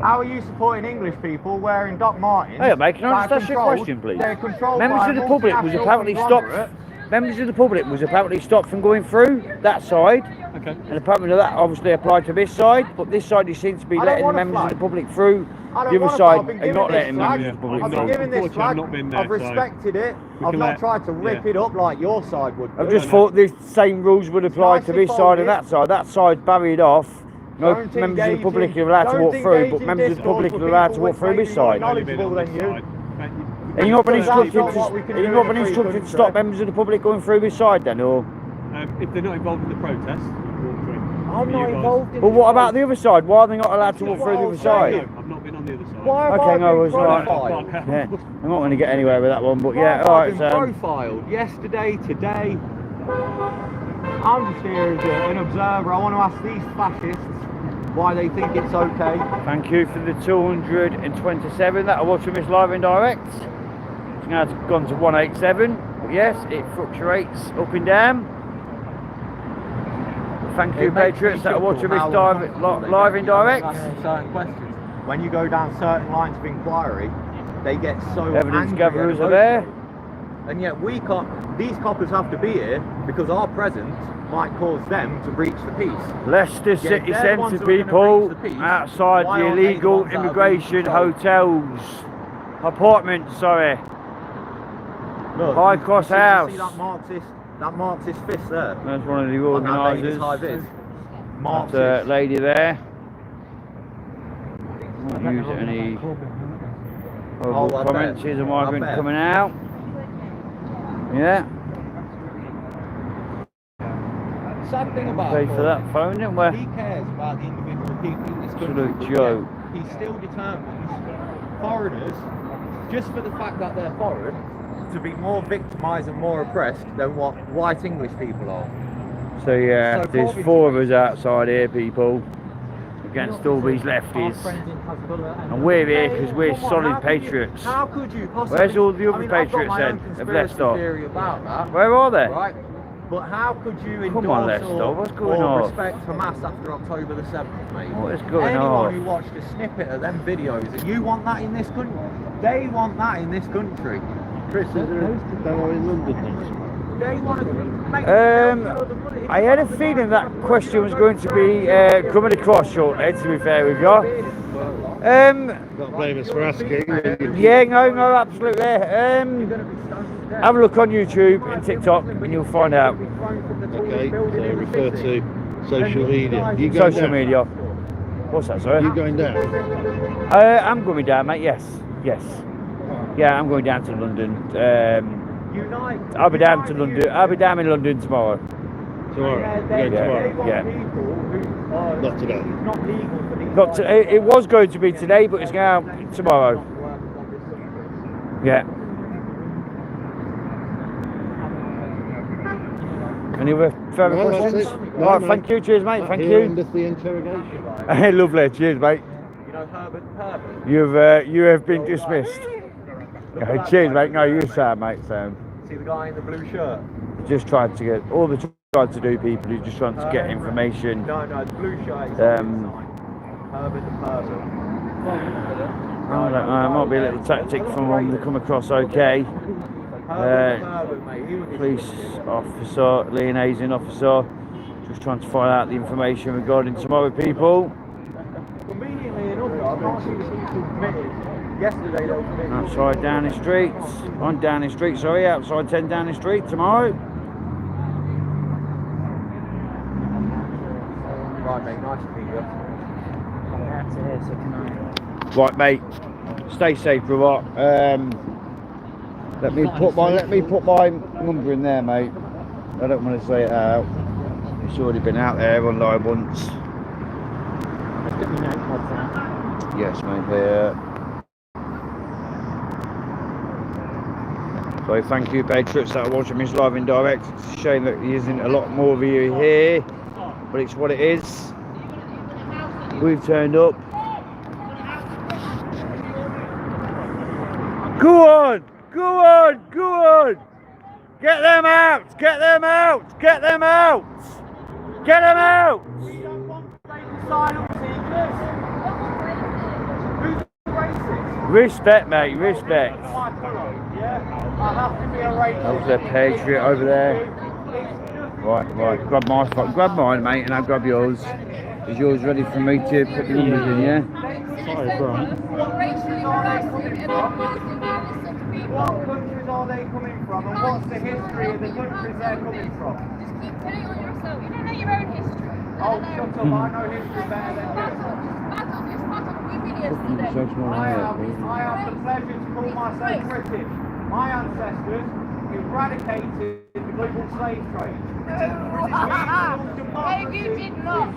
How are you supporting English people wearing Doc Martens? Hey, mate, can I that are just ask you a controlled- question, please? They're controlled Members by of a the public was multinational apparently stopped. conglomerate. Members of the public was apparently stopped from going through that side, Okay. and apparently that obviously applied to this side. But this side, you seem to be I don't letting the want a members of flag. the public through. I don't The other want a side, flag. I've been and not given letting this flag. members of the public I've been through. given this Unfortunately, flag. I've not been there, I've respected it. we I've can not let- tried to rip yeah. it up like your side would. I've do. just thought the same rules would apply to nicely this side and folded. that side. That side's barried off. No Don't members of the engage public in- are allowed to don't walk through, engage but in members of the discourse public with are allowed to people walk which through may this be more side. knowledgeable than you. And you've not been Because that's instructed not what we to, can you've do not in a been free instructed to country. stop members of the public going through this side then, or? If they're not involved in the protest, walk through. I'm You not guys- involved in But this what about fight. the other side? Why are they not allowed to walk That's through what the I other was side? saying. I've not been on the other side. Why have Okay, I no, been it's right. profiled? Yeah, I'm not going to get anywhere with that one, but Why yeah, have alright, I so. been profiled yesterday, today? I'm just here as an observer. I want to ask these fascists why they think it's okay. Thank you for the 227 that are watching this live and direct. It's now gone to 187, but yes, it fluctuates up and down. Thank you, It makes me patriots that are chuckle watching this how live and direct. asking certain questions. When you go down certain lines of inquiry, they get so Evidence angry gatherers and are there. emotional. And yet we can't. These coppers have to be here because our presence might cause them to breach the peace. Leicester City they're the ones Centre who are gonna people breach the peace. outside Why the aren't they the illegal ones that are being immigration controlled? hotels, apartments, sorry. Look, High you Cross see House. that Marxist fist there. That's one of the On that organisers. lady's high vis. That Marxist. lady there. Not use any horrible I bet. comments. Here's a I migrant bet. coming out. Yeah, Sad thing about pay it, for that phone, didn't we? he cares about the individual people in this country. Absolute but yet joke. He still determines foreigners, just for the fact that they're foreign, to be more victimised and more oppressed than what white English people are. So yeah, So there's Corbyn- 4 of us outside here, people. against all these lefties. friends in Hezbollah And we're here Mate, because we're come on, solid how could you- patriots. How could you possibly? Where's all the other I mean, I've got patriots my then? own Have conspiracy left off. theory about that. Where are they? Right. But how could you endorse Come on, Lester, or, what's going or on? respect Hamas after October the 7th, mate? What is going Anyone on? who watched a snippet of them videos, and you want that in this country? They want that in this country. Chris, is there a demo in London next month? They want to make I had a feeling that question was going to be coming across shortly, to be fair with you. Not blame us for asking. Yeah, no, absolutely. Have a look on YouTube and TikTok and you'll find out. Okay, so refer to social media. You going Social down? media. What's that, sorry? You going down? I'm going down, mate, yes. Yeah, I'm going down to London. I'll be down to London. I'll be down in London tomorrow. Tomorrow. You're going tomorrow. Yeah. Not today. Not to, it was going to be today, but it's now tomorrow. Yeah. Any other further No, that's questions? it. No, Right, no. thank you. Cheers, mate. Thank Here you. endeth the interrogation. Lovely. Cheers, mate. You know Herbert? You have been dismissed. Cheers, mate. No, you're sad, mate. Sam. See the guy in the blue shirt? Just trying to get all the trying to do people who just trying to get information. No, the blue shirt is Herbert the Herbert. I don't know, it might be a little tactic from them to come across okay. Herbert, mate. He was Police officer, liaison officer, just trying to find out the information regarding tomorrow, people. conveniently enough, I've not seen people committed. Yesterday they were committed. Outside Downing Street, on Downing Street, sorry, outside 10 Downing Street tomorrow. Right, mate, nice to meet you. That's it, so can I? Right, mate, stay safe, brother. Let me put my number in there, mate. I don't want to say it out. It's already been out there online once. Let's get my notepads out. Yes, mate. So thank you, patriots, that are watching this live in direct. It's a shame that there isn't a lot more of you here, but it's what it is. We've turned up. Go on! Go on! Go on! Get them out! Get them out! Get them out! Get them out! Respect, mate, respect. That was a patriot over there. Right, grab mine, mate, and I'll grab yours. Is yours ready for me to put the numbers in, yeah? Sorry, Brian. What countries are they coming from, and what's the history of the countries they're coming from? Just keep putting it on yourself. You don't know your own history. Oh, shut up, I know history better than you. It's bad on we videos today. I have the pleasure to call myself British. My ancestors eradicated the global slave trade. No, you did not.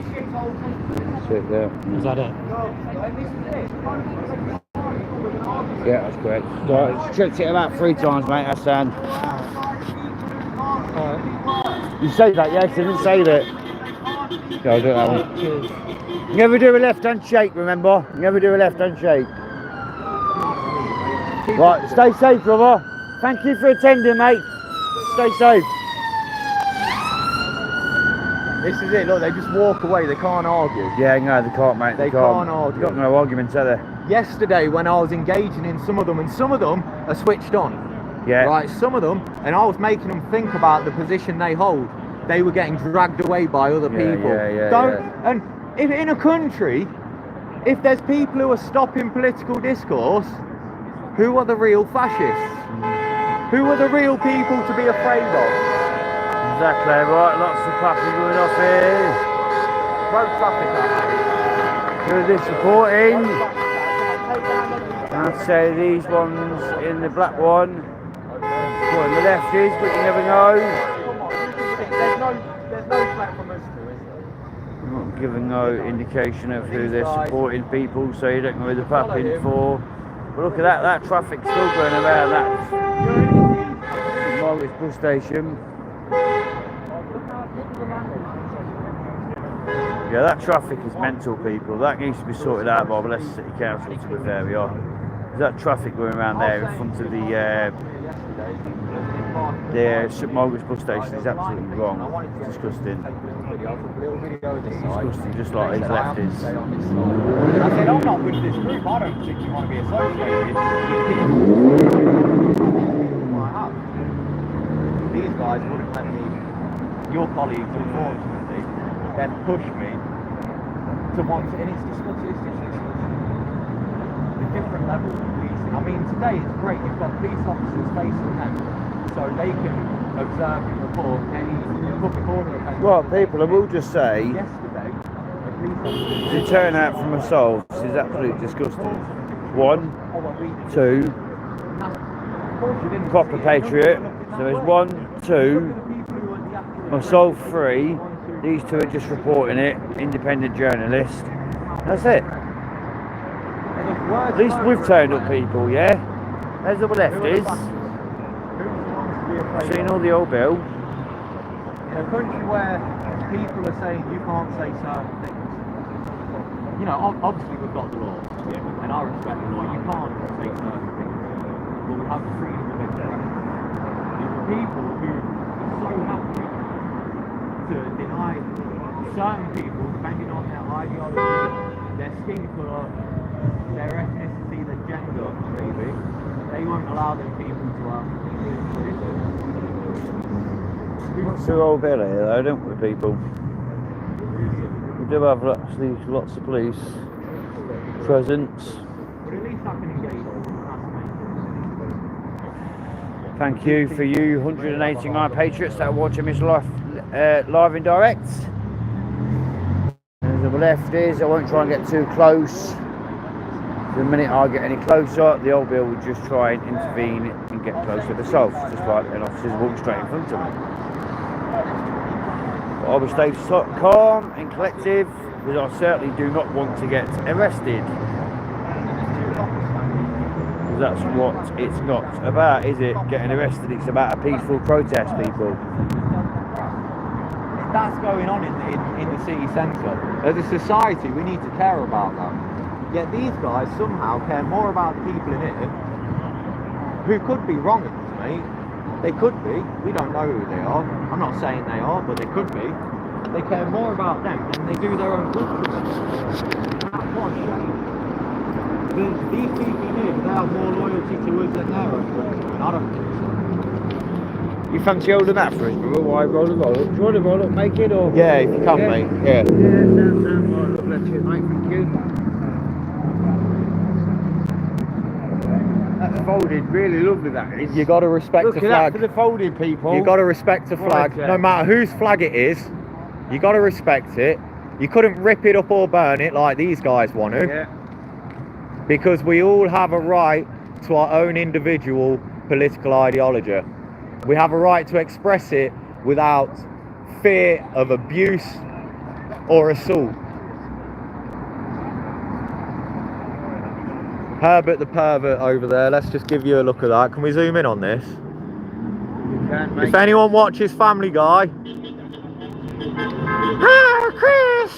Sit there. Is that it? Yeah, that's correct. So, checked it about 3 times, mate, that's done. You say that, yes, I didn't say that. Yeah, I'll do that one. Cheers. Never do a left-hand shake, remember? Never do a left-hand shake. Right, stay safe, brother. Thank you for attending, mate. Stay safe. This is it, look, they just walk away, they can't argue. Yeah, no, they can't, mate. They can't argue. They've got no arguments, have they? Yesterday when I was engaging in some of them, and some of them are switched on. Yeah. Right, some of them, and I was making them think about the position they hold. They were getting dragged away by other people. And if in a country, if there's people who are stopping political discourse, who are the real fascists? Who are the real people to be afraid of? Exactly, right. Lots of clapping going off here. Road traffic. Who are they supporting? I'd say these ones in the black one. Supporting the lefties, but you never know. There's no threat from us two, is there? I'm not giving no indication of who they're supporting people, so you don't know who they're clapping for. But look at that traffic's still going around that Morris bus station. Yeah, that traffic is mental, people. That needs to be sorted out by the Leicester City Council, to be fair, we are. That traffic going around there in front of the St Margaret's bus station is absolutely wrong. It's disgusting. Disgusting, just like these lefties. I said, I'm not with this group. I don't particularly want to be associated with people. I have. These guys wouldn't let me, your colleagues, unfortunately, then push me to want to, and it's disgusting. It's just disgusting. The different levels of policing. I mean, today it's great. You've got police officers facing them, so they can observe and report any public order offences. Well, people, I will just say, Yesterday, the police officers... the turnout from assaults is absolutely disgusting. 1, 2, proper patriot. So there's 1, 2, assault 3. These 2 are just reporting it, independent journalists. That's it. At least we've turned up, people, yeah? There's the lefties. Seen all the old bill. In a country where people are saying you can't say certain things, you know, obviously we've got the law, and I respect the law. You can't say certain things, but we have the freedom of expression. The people who are so happy to deny certain people, depending on their ideology, their skin colour, their ethnicity, their gender, maybe, they won't allow them people to have It's a old bill here, though, don't we, people? We do have actually lots of police presence. But at least I can engage with them. Thank you for you 189 patriots that are watching this live in direct. There's the lefties. I won't try and get too close. The minute I get any closer, the old bill will just try and intervene and get closer to self, just like an officer's walk straight in front of me. But I will stay calm and collective, because I certainly do not want to get arrested. That's what it's not about, is it? Getting arrested. It's about a peaceful protest, people. That's going on in the city centre. As a society, we need to care about that. Yet these guys somehow care more about the people in it, who could be wrong, mate. They could be. We don't know who they are. I'm not saying they are, but they could be. They care more about them than they do their own countrymen. What a shame. These people here, they have more loyalty to us than their own countrymen. I don't think so. You fancy holding that for us, brother? Why roll up? Do you want to roll up, make it, or? Yeah, if you can, yeah. mate. Yeah. Yeah, sounds right. Look, let's hear it, mate. Thank you. That's folded, really lovely, that is. You got to respect Look the at flag. that for the folded, people. You got to respect the flag. Right, No matter whose flag it is, you got to respect it. You couldn't rip it up or burn it like these guys want to. Yeah. Because we all have a right to our own individual political ideology. We have a right to express it without fear of abuse or assault. Herbert the pervert over there, let's just give you a look at that. Can we zoom in on this? You can, mate. If anyone watches Family Guy, ah, Chris!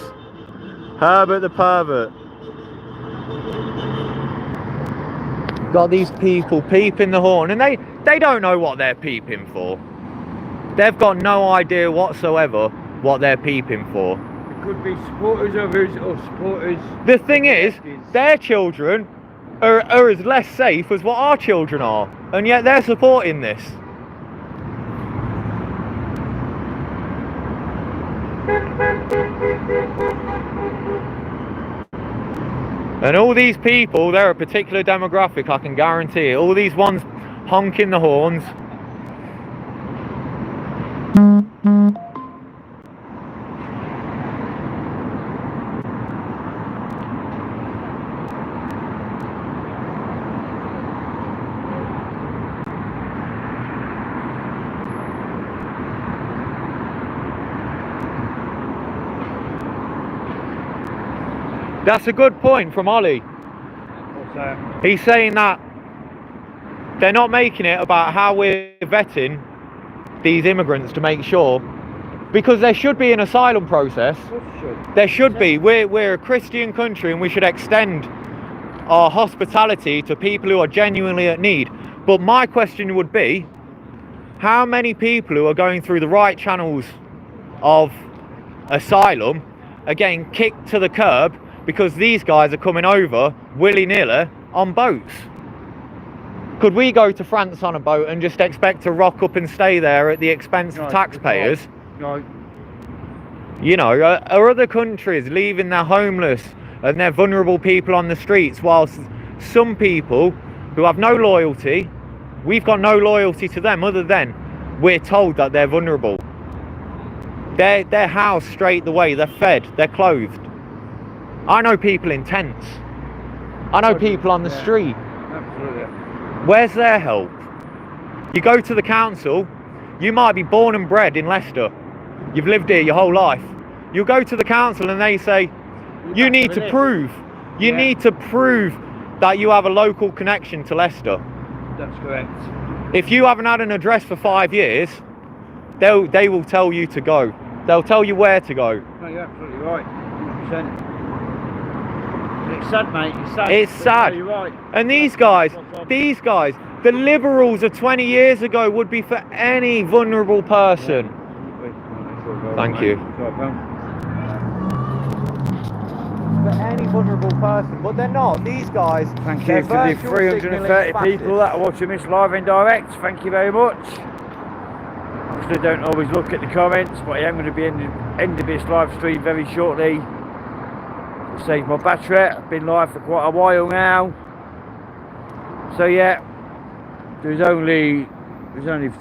Herbert the pervert. Got these people peeping the horn, and they don't know what they're peeping for. They've got no idea whatsoever what they're peeping for. It could be supporters of us or supporters. The thing is, their children are as less safe as what our children are, and yet they're supporting this. And all these people, they're a particular demographic, I can guarantee it. All these ones honking the horns. That's a good point from Ollie. What's that? He's saying that they're not making it about how we're vetting these immigrants to make sure Because there should be an asylum process. There should be. We're a Christian country and we should extend our hospitality to people who are genuinely at need. But my question would be, how many people who are going through the right channels of asylum are getting kicked to the curb because these guys are coming over willy-nilly on boats? Could we go to France on a boat and just expect to rock up and stay there at the expense of taxpayers? No. You know, are other countries leaving their homeless and their vulnerable people on the streets, whilst some people who have no loyalty, we've got no loyalty to them other than we're told that they're vulnerable. They're housed straight away, they're fed, they're clothed. I know people in tents. I know people on the street. Absolutely. Where's their help? You go to the council, you might be born and bred in Leicester. You've lived here your whole life. You go to the council and they say, you need to prove that you have a local connection to Leicester. That's correct. If you haven't had an address for 5 years, they will tell you to go. They'll tell you where to go. No, you're absolutely right. 100%. It's sad, mate. It's sad. It's sad. No, you're right. And these guys, the liberals of 20 years ago would be for any vulnerable person. Thank you. For any vulnerable person, but they're not. These guys. Thank you for the 330 people that are watching this live and direct. Thank you very much. I don't always look at the comments, but I am going to be ending this live stream very shortly to save my battery. I've been live for quite a while now. So yeah, there's only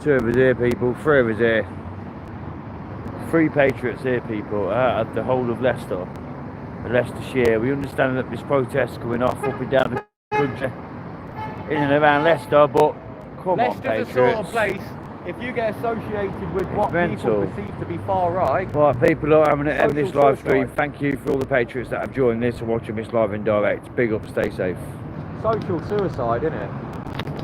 two of us here, people. Three of us here. 3 patriots here, people, at the whole of Leicester, Leicestershire. We understand that this protest is going off up and down the country, in and around Leicester, but come on, patriots. Leicester's the sort of place, if you get associated with what people perceive to be far right. Right, people, I'm going to end this live stream. suicide. Thank you for all the patriots that have joined this and watching this live and direct. Big up, stay safe. Social suicide, innit?